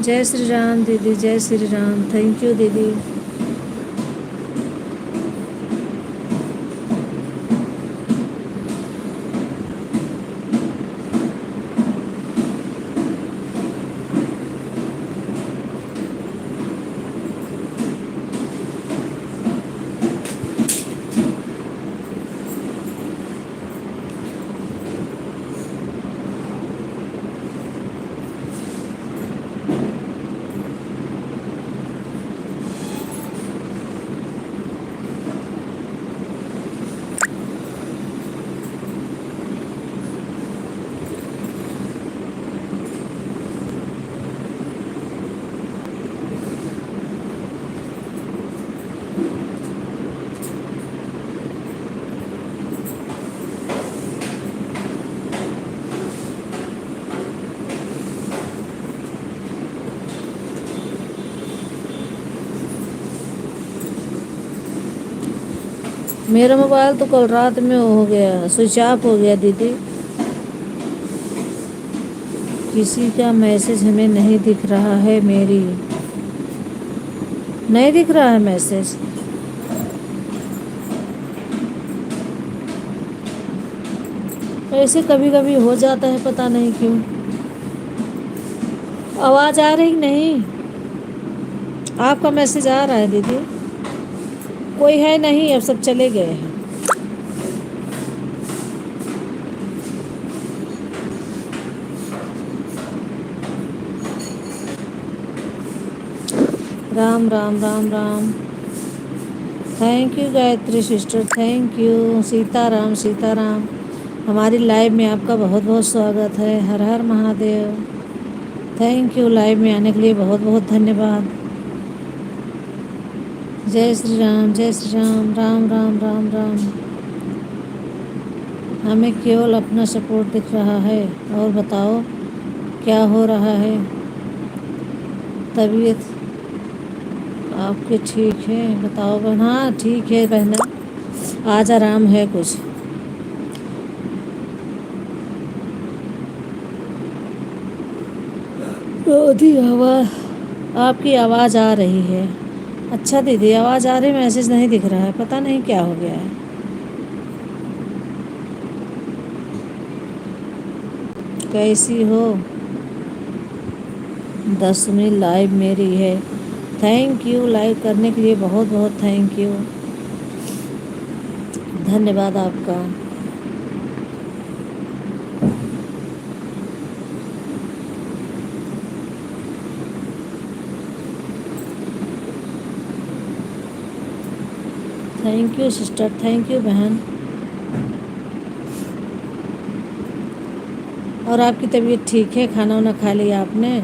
जय श्री राम दीदी, जय श्री राम, थैंक यू दीदी। मेरा मोबाइल तो कल रात में हो गया, स्विच ऑफ हो गया दीदी। किसी का मैसेज हमें नहीं दिख रहा है। मेरी नहीं दिख रहा है मैसेज। ऐसे कभी कभी हो जाता है, पता नहीं क्यों। आवाज़ आ रही नहीं? आपका मैसेज आ रहा है दीदी? कोई है नहीं, अब सब चले गए हैं। Ram Ram Ram Ram. Thank you Gayatri sister, thank you. Sitaram Sitaram. हमारी लाइव में आपका बहुत बहुत स्वागत है। हर हर महादेव। थैंक यू, लाइव में आने के लिए बहुत बहुत धन्यवाद। जय श्री राम, जय श्री राम, राम राम राम राम। हमें केवल अपना सपोर्ट दिख रहा है। और बताओ क्या हो रहा है? तबीयत आपके ठीक है? बताओ बहन। हाँ ठीक है बहना, आज आराम है कुछ। आधी आवाज़, आपकी आवाज़ आ रही है। अच्छा दीदी, आवाज़ आ रही, मैसेज नहीं दिख रहा है, पता नहीं क्या हो गया है। कैसी हो? 10वीं लाइव मेरी है। थैंक यू, लाइव करने के लिए बहुत बहुत थैंक यू, धन्यवाद आपका। Thank you sister, thank you बहन। और आपकी तबीयत ठीक है? खाना वाना खा लिया आपने?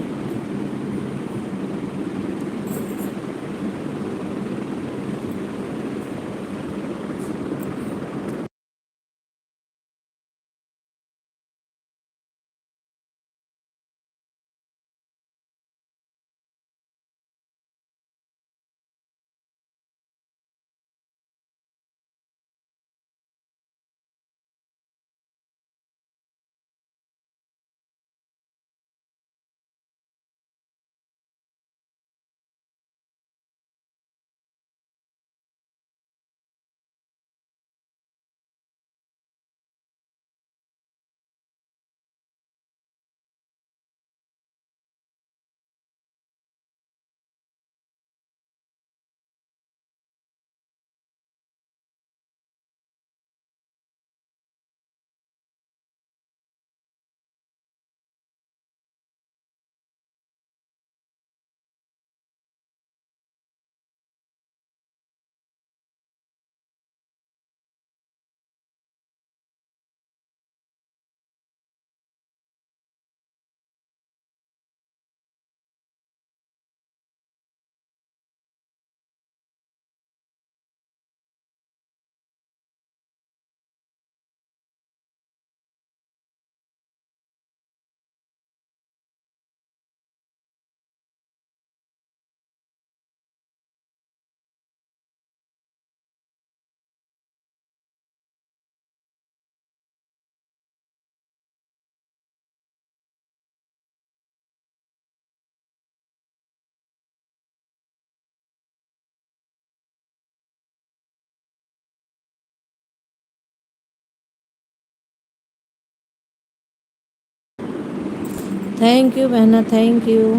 थैंक यू बहना, थैंक यू।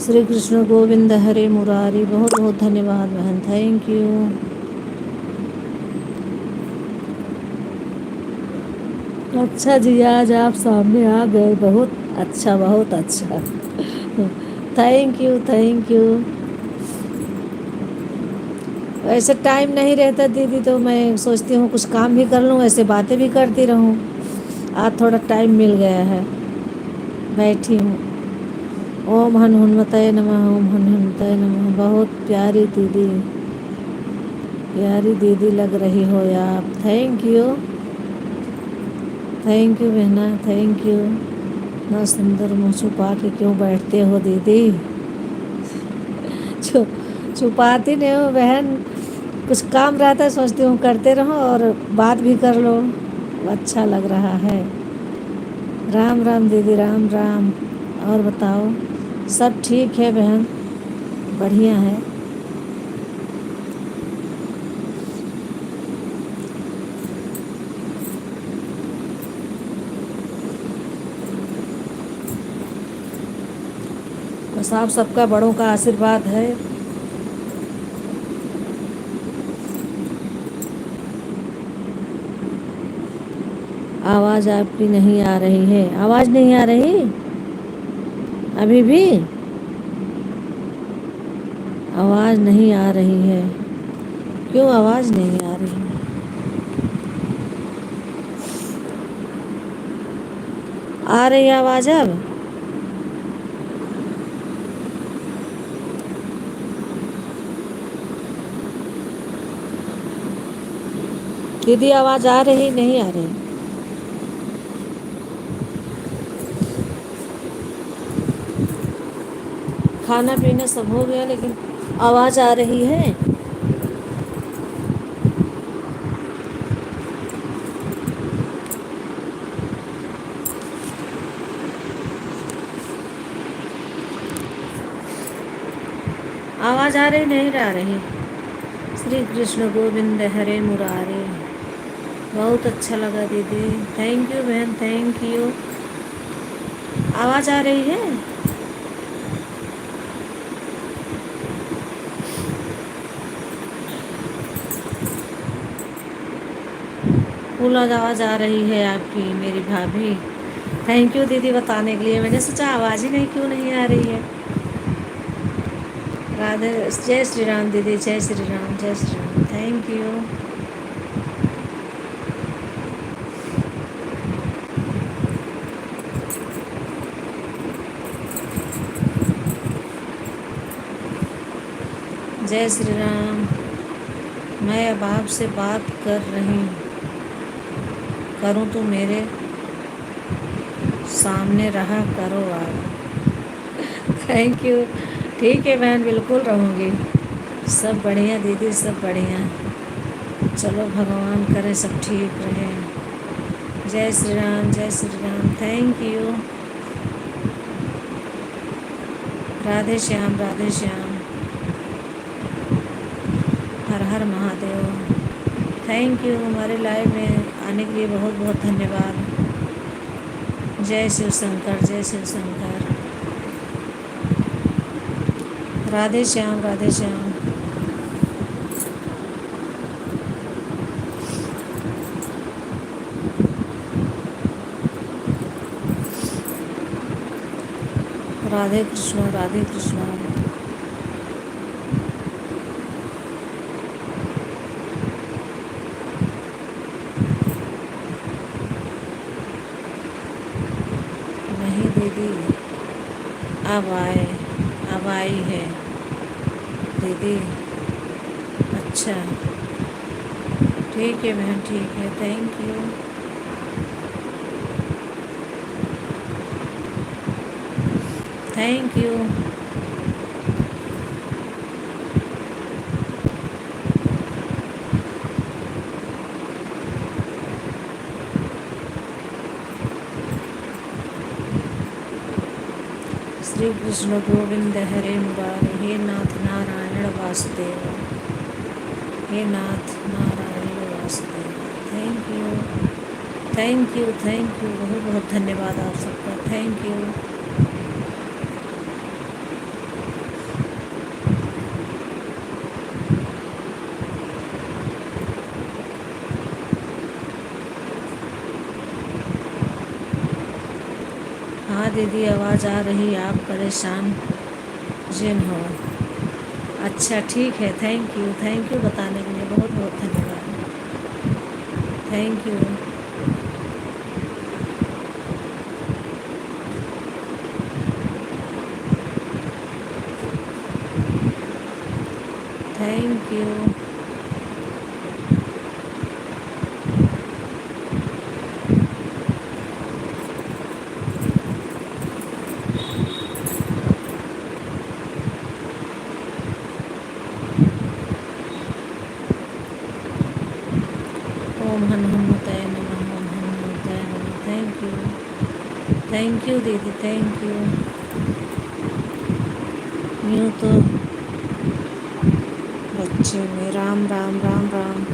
श्री कृष्ण गोविंद हरे मुरारी। बहुत बहुत धन्यवाद बहन, थैंक यू। अच्छा जी, आज आप सामने आ गए, बहुत अच्छा, बहुत अच्छा। Thank you, thank you. वैसे टाइम नहीं रहता दीदी, तो मैं सोचती हूँ कुछ काम भी कर लूँ, ऐसे बातें भी करती रहूँ। आज थोड़ा टाइम मिल गया है, बैठी हूँ। ओम हनुमतये नमः, ओम हनुमतये नमः। बहुत प्यारी दीदी, प्यारी दीदी लग रही हो आप। थैंक यू, थैंक यू बहना, थैंक यू। इतना सुंदर मुँह छुपा के क्यों बैठते हो दीदी? छुपाती नहीं हो बहन, कुछ काम रहता है सोचती हूँ करते रहो और बात भी कर लो, अच्छा लग रहा है। राम राम दीदी, राम राम। और बताओ, सब ठीक है बहन? बढ़िया है। बस आप सबका बड़ों का आशीर्वाद है। आवाज़ आपकी नहीं आ रही है। आवाज़ नहीं आ रही अभी भी? आवाज़ नहीं आ रही है। क्यों आवाज़ नहीं आ रही है? आ रही है आवाज़ अब? दीदी आवाज़ आ रही नहीं आ रही? खाना पीना सब हो गया लेकिन आवाज़ आ रही है। आवाज़ आ रही नहीं आ रही? श्री कृष्ण गोविंद हरे मुरारे। बहुत अच्छा लगा दीदी, थैंक यू बहन, थैंक यू। आवाज़ आ रही है? फुल आवाज़ आ रही है आपकी मेरी भाभी। थैंक यू दीदी बताने के लिए। मैंने सोचा आवाज़ ही नहीं क्यों नहीं आ रही है। राधे, जय श्री राम दीदी, जय श्री राम, जय श्री राम, थैंक यू। जय श्री राम। मैं अब आपसे बात कर रही करूँ तो मेरे सामने रहा करो आप। Thank you. ठीक है बहन, बिल्कुल रहूँगी। सब बढ़िया दीदी, सब बढ़िया। चलो भगवान करे सब ठीक रहे। जय श्री राम, जय Shri Ram, thank you. Radhe Shyam, Radhe Shyam. Her her Mahadev. Thank you हमारे लाइव में आने के लिए, बहुत बहुत धन्यवाद। जय शिव शंकर, जय शिव शंकर। राधे श्याम, राधे श्याम। राधे कृष्ण, राधे कृष्ण। नहीं दीदी, अब आए, अब आई है दीदी। अच्छा, ठीक है बहन, ठीक है, thank you. Thank you. Shri Krishna Govind Hare Murare. हे नाथ नारायण वासुदेव, हे नाथ Narayan Vasudev. Thank you, thank you, thank you. बहुत बहुत धन्यवाद आप सबका, थैंक यू। हाँ दीदी आवाज़ आ रही, आप परेशान जिन हो। अच्छा ठीक है, थैंक यू बताने के लिए, बहुत बहुत धन्यवाद। Thank you. Thank you. Om हनुमते नमः, ओम हनुमते नमः। थैंक यू दीदी, थैंक यू। यूँ तो बच्चे में राम राम, राम राम।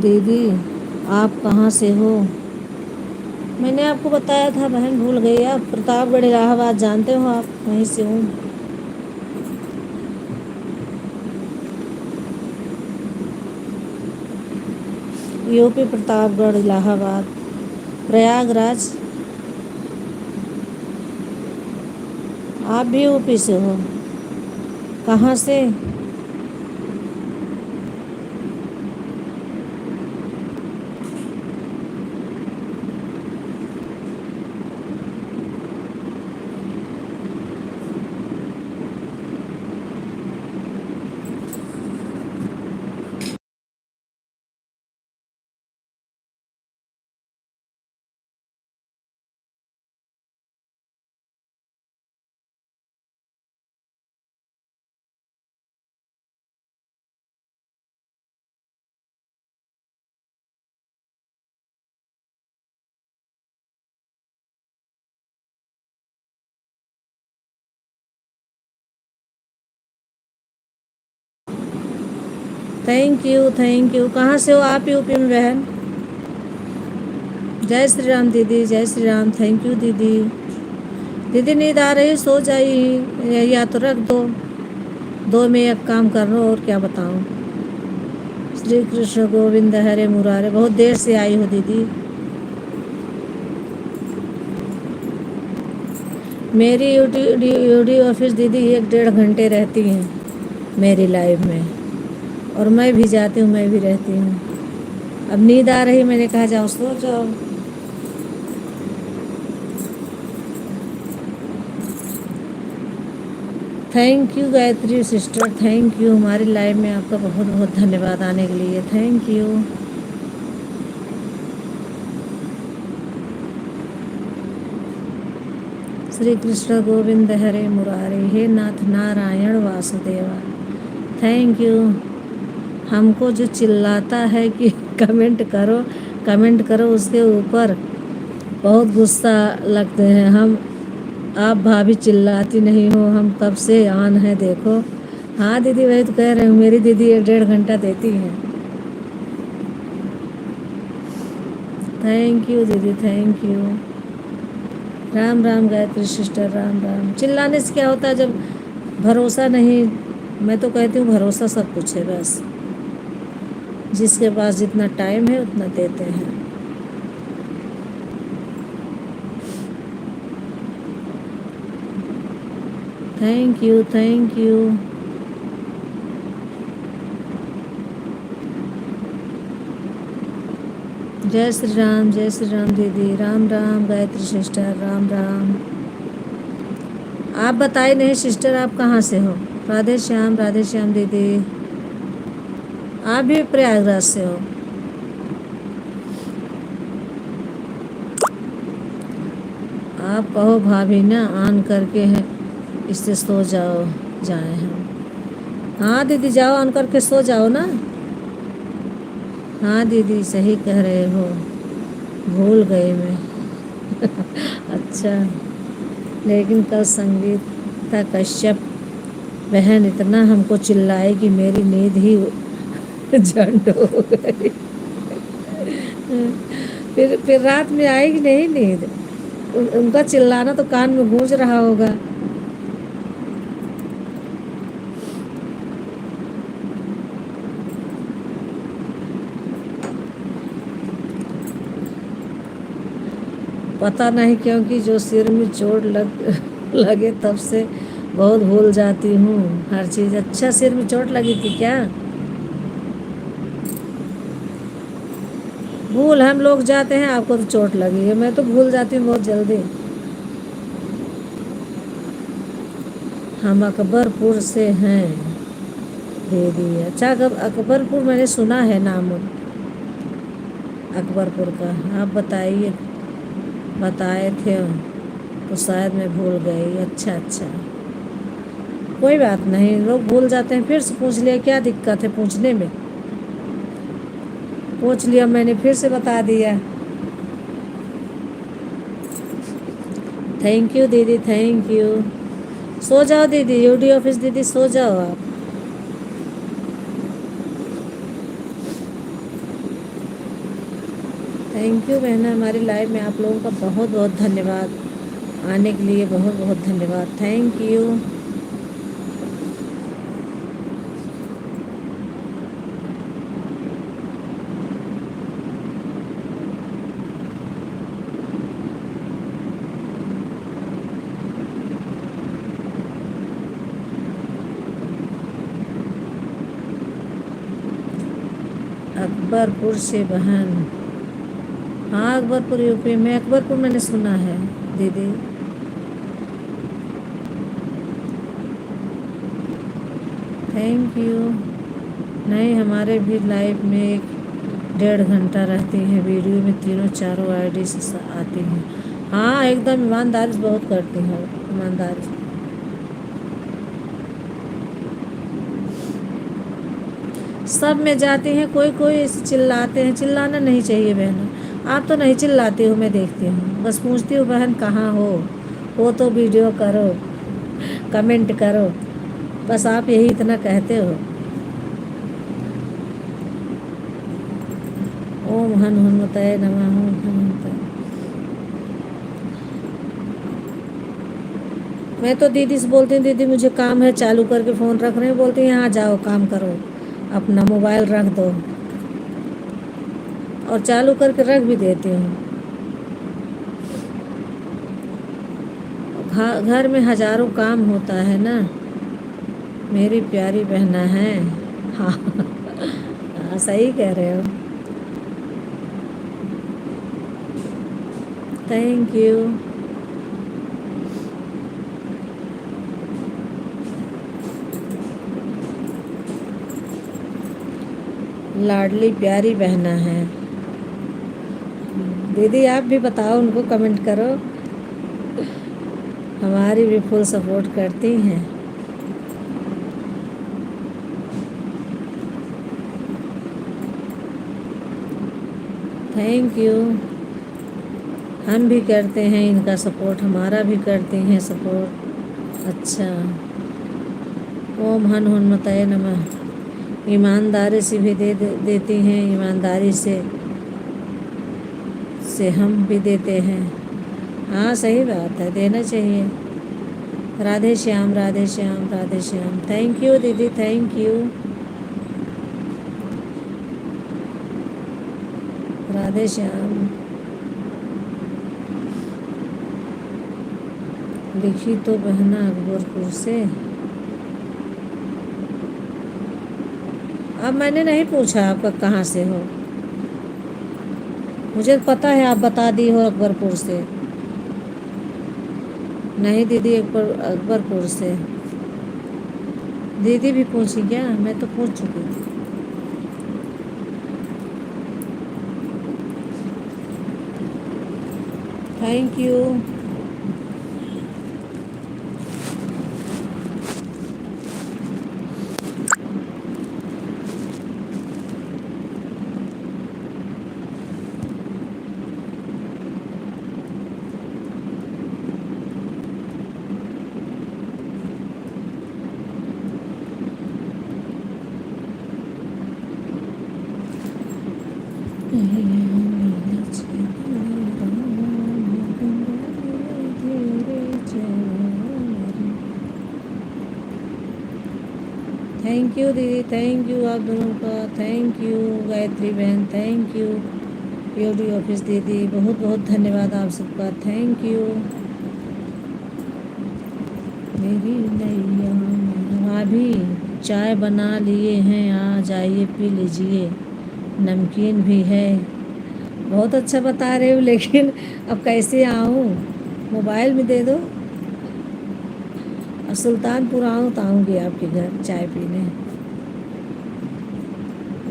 दीदी आप कहाँ से हो? मैंने आपको बताया था बहन, भूल गई आप। प्रतापगढ़ इलाहाबाद जानते हो आप, वहीं से हूँ। यूपी प्रतापगढ़, इलाहाबाद, प्रयागराज। आप भी यूपी से हो? कहाँ से? Thank you, thank you. कहाँ से हो आप यूपी में बहन? जय श्री राम दीदी, जय श्री राम। थैंक यू दीदी। दीदी नींद आ रही, सो जाइए या तो रख दो। दो में एक काम कर रहा हूँ और क्या बताऊँ। श्री कृष्ण गोविंद हरे मुरारे। बहुत देर से आई हो दीदी। मेरी यूडी ऑफिस दीदी 1-1.5 घंटे रहती हैं मेरी लाइफ में, और मैं भी जाती हूँ, मैं भी रहती हूँ। अब नींद आ रही, मैंने कहा जाओ सो जाओ। Thank you Gayatri sister, thank you. हमारी लाइफ में आपका बहुत बहुत धन्यवाद आने के लिए। Thank you. श्री कृष्ण गोविंद हरे मुरारे। हे नाथ नारायण वासुदेवा। Thank you. हमको जो चिल्लाता है कि कमेंट करो, कमेंट करो, उसके ऊपर बहुत गुस्सा लगते हैं हम। आप भाभी चिल्लाती नहीं हो, हम कब से ऑन है देखो। हाँ दीदी, वही तो कह रही हूँ, मेरी दीदी 1-1.5 घंटा देती है। थैंक यू दीदी, thank you. Ram Ram Gayatri sister, Ram Ram. चिल्लाने से क्या होता है जब भरोसा नहीं। मैं तो कहती हूँ भरोसा सब कुछ है, बस जिसके पास जितना टाइम है उतना देते हैं। Thank you, thank you. जय श्री राम, जय श्री राम दीदी। राम राम गायत्री सिस्टर, राम राम। आप बताए नहीं सिस्टर, आप कहाँ से हो? राधे श्याम, राधे श्याम दीदी। आप भी प्रयागराज से हो? आप कहो भाभी ना ऑन करके हैं, इससे सो जाओ, जाए हम। हाँ दीदी, जाओ ऑन करके सो जाओ ना। हाँ दीदी, सही कह रहे हो, भूल गए मैं। अच्छा। लेकिन कल संगीता कश्यप बहन इतना हमको चिल्लाए कि मेरी नींद ही झंड हो गई। फिर रात में आएगी नहीं नींद। उनका चिल्लाना तो कान में गूंज रहा होगा। पता नहीं, क्योंकि जो सिर में चोट लगे तब से बहुत भूल जाती हूँ हर चीज़। अच्छा, सिर में चोट लगी थी क्या? भूल हम लोग जाते हैं, आपको तो चोट लगी है। मैं तो भूल जाती हूँ बहुत जल्दी। हम अकबरपुर से हैं दीदी। अच्छा, अकबरपुर मैंने सुना है नाम अकबरपुर का। आप बताइए, बताए थे तो शायद मैं भूल गई। अच्छा अच्छा, कोई बात नहीं, लोग भूल जाते हैं। फिर से पूछ लिया, क्या दिक्कत है पूछने में? पूछ लिया मैंने, फिर से बता दिया। थैंक यू दीदी, थैंक यू। सो जाओ दीदी, यूडी ऑफिस दीदी, सो जाओ आप। थैंक यू बहना, हमारी लाइफ में आप लोगों का बहुत बहुत धन्यवाद आने के लिए। बहुत बहुत धन्यवाद, थैंक यू। अकबरपुर से बहन। हाँ, अकबरपुर यूपी में। अकबरपुर मैंने सुना है दीदी। Thank you. नहीं, हमारे भी लाइव में 1-1.5 घंटा रहती हैं वीडियो में, तीनों चारों आईडी से आती हैं। हाँ, एकदम ईमानदारी से बहुत करती हैं, ईमानदारी से। सब में जाती हैं, कोई कोई ऐसे चिल्लाते हैं। चिल्लाना नहीं चाहिए बहन। आप तो नहीं चिल्लाती हो, मैं देखती हूँ। बस पूछती हूँ बहन कहाँ हो तो वीडियो करो, कमेंट करो, बस आप यही इतना कहते हो। ओम हनुमताय नमः। ओम हनुमताय। मैं तो दीदी से बोलती हूँ, दीदी मुझे काम है, चालू करके फ़ोन रख रहे हैं। बोलती हैं यहाँ जाओ काम करो, अपना मोबाइल रख दो, और चालू करके रख भी देती हूँ। घर में हजारों काम होता है ना, मेरी प्यारी बहना है। हाँ हाँ, सही कह रहे हो। Thank you. लाडली प्यारी बहना है। दीदी आप भी बताओ, उनको कमेंट करो, हमारी भी फुल सपोर्ट करती हैं। Thank you. हम भी करते हैं इनका सपोर्ट, हमारा भी करती हैं सपोर्ट। अच्छा। ओम हनुमताय नमः। ईमानदारी से भी देती हैं, ईमानदारी से हम भी देते हैं। हाँ, सही बात है, देना चाहिए। राधे श्याम, राधे श्याम, राधे श्याम। थैंक यू दीदी, थैंक यू। राधे श्याम। लिखी तो बहना अकबरपुर से। अब मैंने नहीं पूछा आपका कहाँ से हो, मुझे पता है आप बता दी हो अकबरपुर से। नहीं दीदी, अकबरपुर से। दीदी भी पूछी क्या? मैं तो पूछ चुकी थी। Thank you. थैंक यू दीदी, थैंक यू आप दोनों का। थैंक यू गायत्री बहन, थैंक यू। यूडी ऑफिस दीदी, बहुत बहुत धन्यवाद आप सबका। Thank you. मेरी नैया। भाभी चाय बना लिए हैं, आ जाइए पी लीजिए, नमकीन भी है। बहुत अच्छा बता रहे हो, लेकिन अब कैसे आऊँ? मोबाइल में दे दो। और सुल्तानपुर आऊँ तो आऊँगी आपके घर चाय पीने।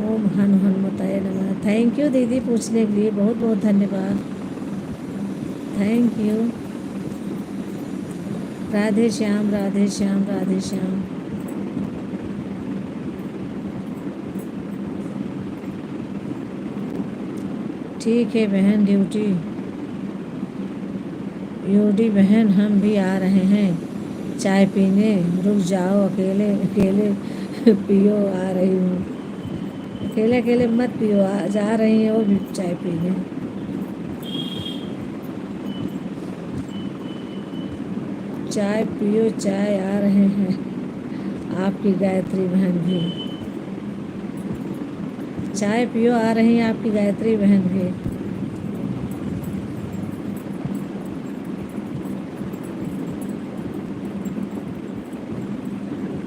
ओम हनुमताय नमः। थैंक यू दीदी, पूछने के लिए बहुत बहुत धन्यवाद। Thank you. राधे श्याम, राधे श्याम, राधे श्याम। ठीक है बहन, यूडी बहन, हम भी आ रहे हैं चाय पीने। रुक जाओ, अकेले अकेले पियो। आ रही हूँ। अकेले अकेले मत पियो, जा रही हैं वो भी चाय पीने। चाय पियो, चाय आ रहे हैं आपकी गायत्री बहन भी। चाय पियो, आ रही हैं आपकी गायत्री बहन भी।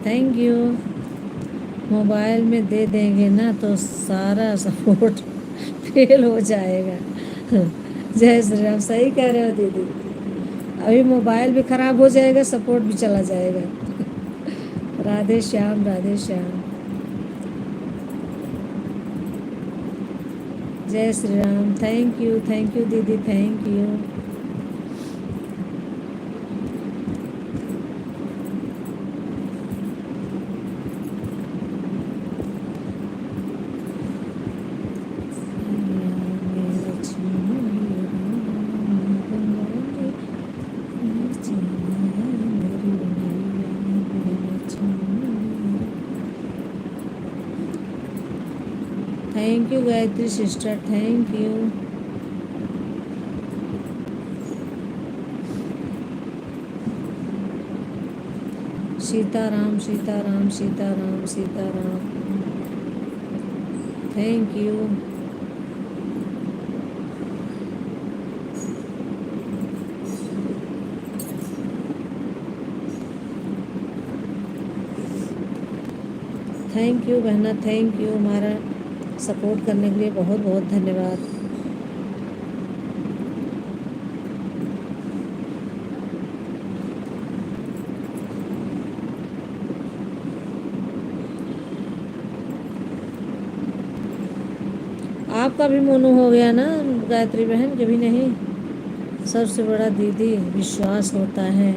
Thank you. मोबाइल में दे देंगे ना तो सारा सपोर्ट फेल हो जाएगा। जय श्री राम, सही कह रहे हो दीदी। अभी मोबाइल भी खराब हो जाएगा, सपोर्ट भी चला जाएगा। राधे श्याम, राधे श्याम। जय श्री राम। थैंक यू दीदी, thank you. Thank you Gayatri sister, thank you. Sitaram Sitaram Sitaram Sitaram. Thank you. Thank you बहना, थैंक यू। हमारा सपोर्ट करने के लिए बहुत बहुत धन्यवाद। आपका भी मोनू हो गया ना गायत्री बहन, कभी नहीं? सबसे बड़ा दीदी विश्वास होता है।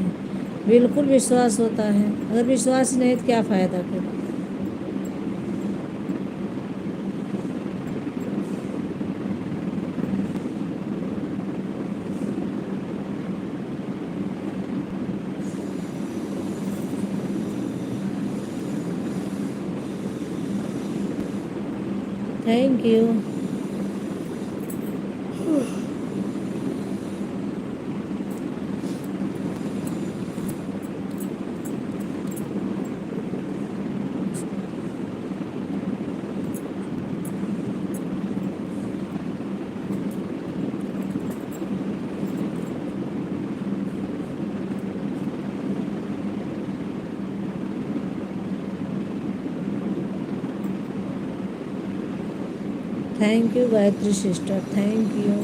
बिल्कुल विश्वास होता है। अगर विश्वास नहीं तो क्या फ़ायदा फिर? Thank you. Thank you Gayatri sister, thank you.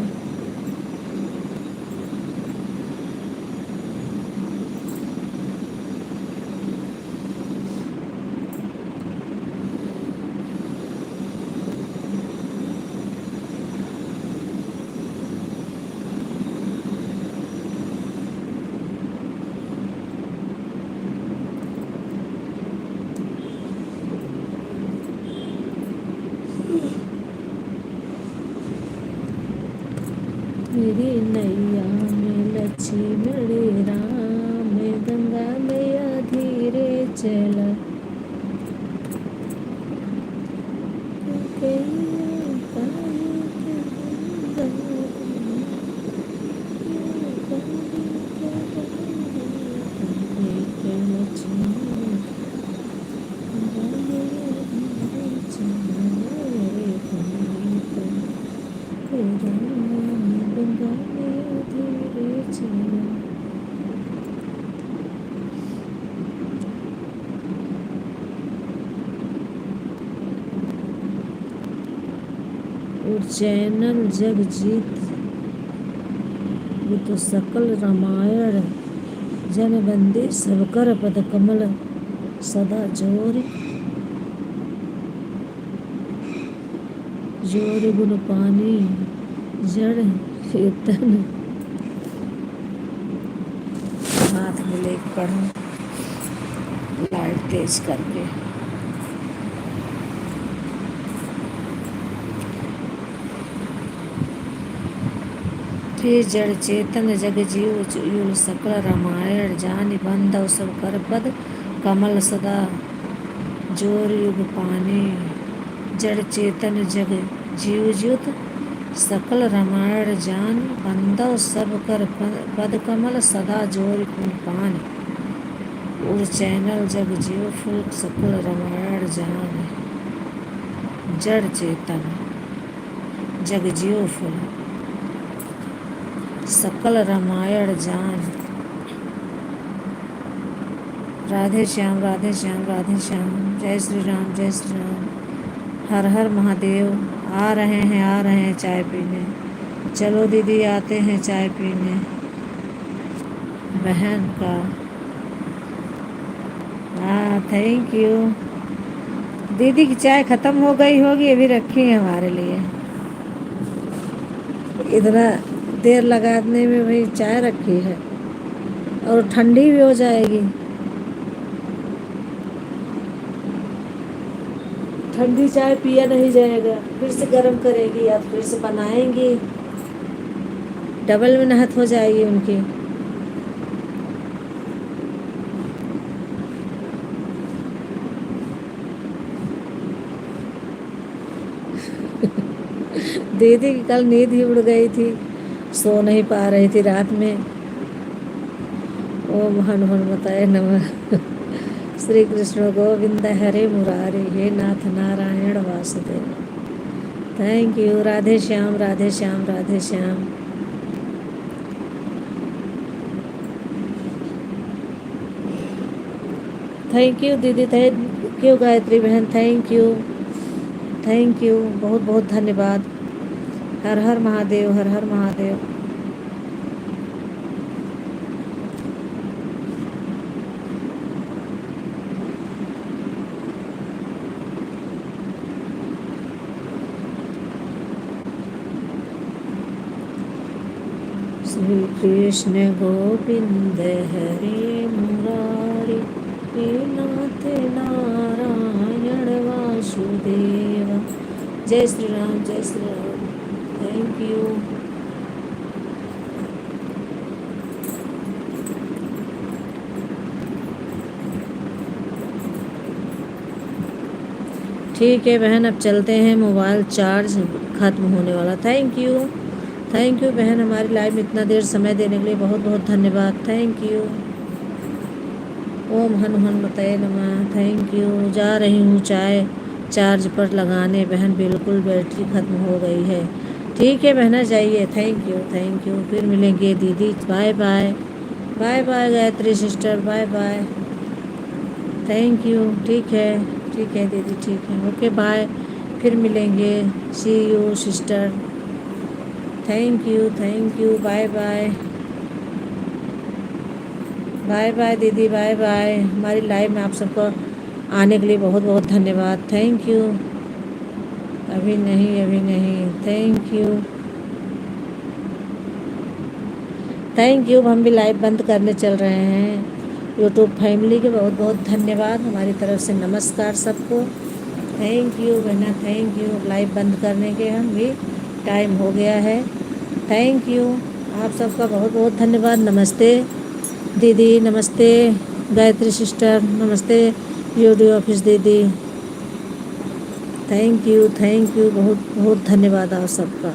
मेरी नैया में लक्ष्मी राम, गंगा मैया धीरे चला। चैनल जगजीत ये तो सकल रामायण, जन बंदे सब कर पद कमल सदा जोर जोर गुण पानी जड़ कीर्तन। हाथ में ले पढ़ो लाइट तेज करके। फिर जड़ चेतन जग जीव यूल सकल रामायण, जान बंधव सब कर पद कमल सदा जोर युग पानी। जड़ चेतन जग जीव ज्युत सकल रामायण, जान बंधव सब कर पद कमल सदा जोर गुण पानी। उड़ चैनल जग जीव फुल सकल रामायण, जान जड़ चेतन जग जीव फुल सकल रामायण, जान राधे श्याम राधे श्याम राधे श्याम। जय श्री राम जय श्री राम। हर हर महादेव। आ रहे हैं चाय पीने। चलो दीदी आते हैं चाय पीने। बहन का हाँ थैंक यू। दीदी की चाय ख़त्म हो गई होगी, अभी रखी है हमारे लिए। इतना देर लगाने में भाई चाय रखी है और ठंडी भी हो जाएगी। ठंडी चाय पिया नहीं जाएगा, फिर से गर्म करेगी या फिर से बनाएंगी, डबल मेहनत हो जाएगी उनकी। दीदी की कल नींद ही उड़ गई थी, सो नहीं पा रही थी रात में। ओम हनुमताय नमः। श्री कृष्ण गोविंद हरे मुरारी, हे नाथ Narayan Vasudev. Thank you. Radhe Shyam Radhe Shyam Radhe Shyam. Thank you दीदी, थैंक यू गायत्री बहन, थैंक यू थैंक यू, बहुत बहुत धन्यवाद। हर हर महादेव हर हर महादेव। श्री कृष्ण गोविंद हरे मुरारी, हे नाथ नारायण वासुदेव। जय श्री राम जय श्री राम। Thank you. ठीक है बहन, अब चलते हैं, मोबाइल चार्ज ख़त्म होने वाला। थैंक यू बहन, हमारी लाइव में इतना देर समय देने के लिए बहुत बहुत धन्यवाद। Thank you. ओम हनुमताय नमः। Thank you. जा रही हूँ चाय चार्ज पर लगाने बहन, बिल्कुल बैटरी ख़त्म हो गई है। ठीक है बहना, जाइए। Thank you. फिर मिलेंगे दीदी। Bye bye. Bye bye Gayatri sister, bye bye. Thank you. ठीक है दीदी, ठीक है, ओके बाय। फिर मिलेंगे। See you sister. Thank you. Bye bye. Bye bye दीदी, बाय बाय। हमारी लाइव में आप सबको आने के लिए बहुत बहुत धन्यवाद। Thank you. अभी नहीं। Thank you. हम भी लाइव बंद करने चल रहे हैं। यूट्यूब फैमिली के बहुत बहुत धन्यवाद, हमारी तरफ से नमस्कार सबको। थैंक यू बहना, थैंक यू। लाइव बंद करने के हम भी टाइम हो गया है। Thank you. आप सबका बहुत बहुत धन्यवाद। नमस्ते दीदी, नमस्ते गायत्री सिस्टर, नमस्ते यूडी ऑफिस दीदी। Thank you. बहुत बहुत धन्यवाद आप सबका।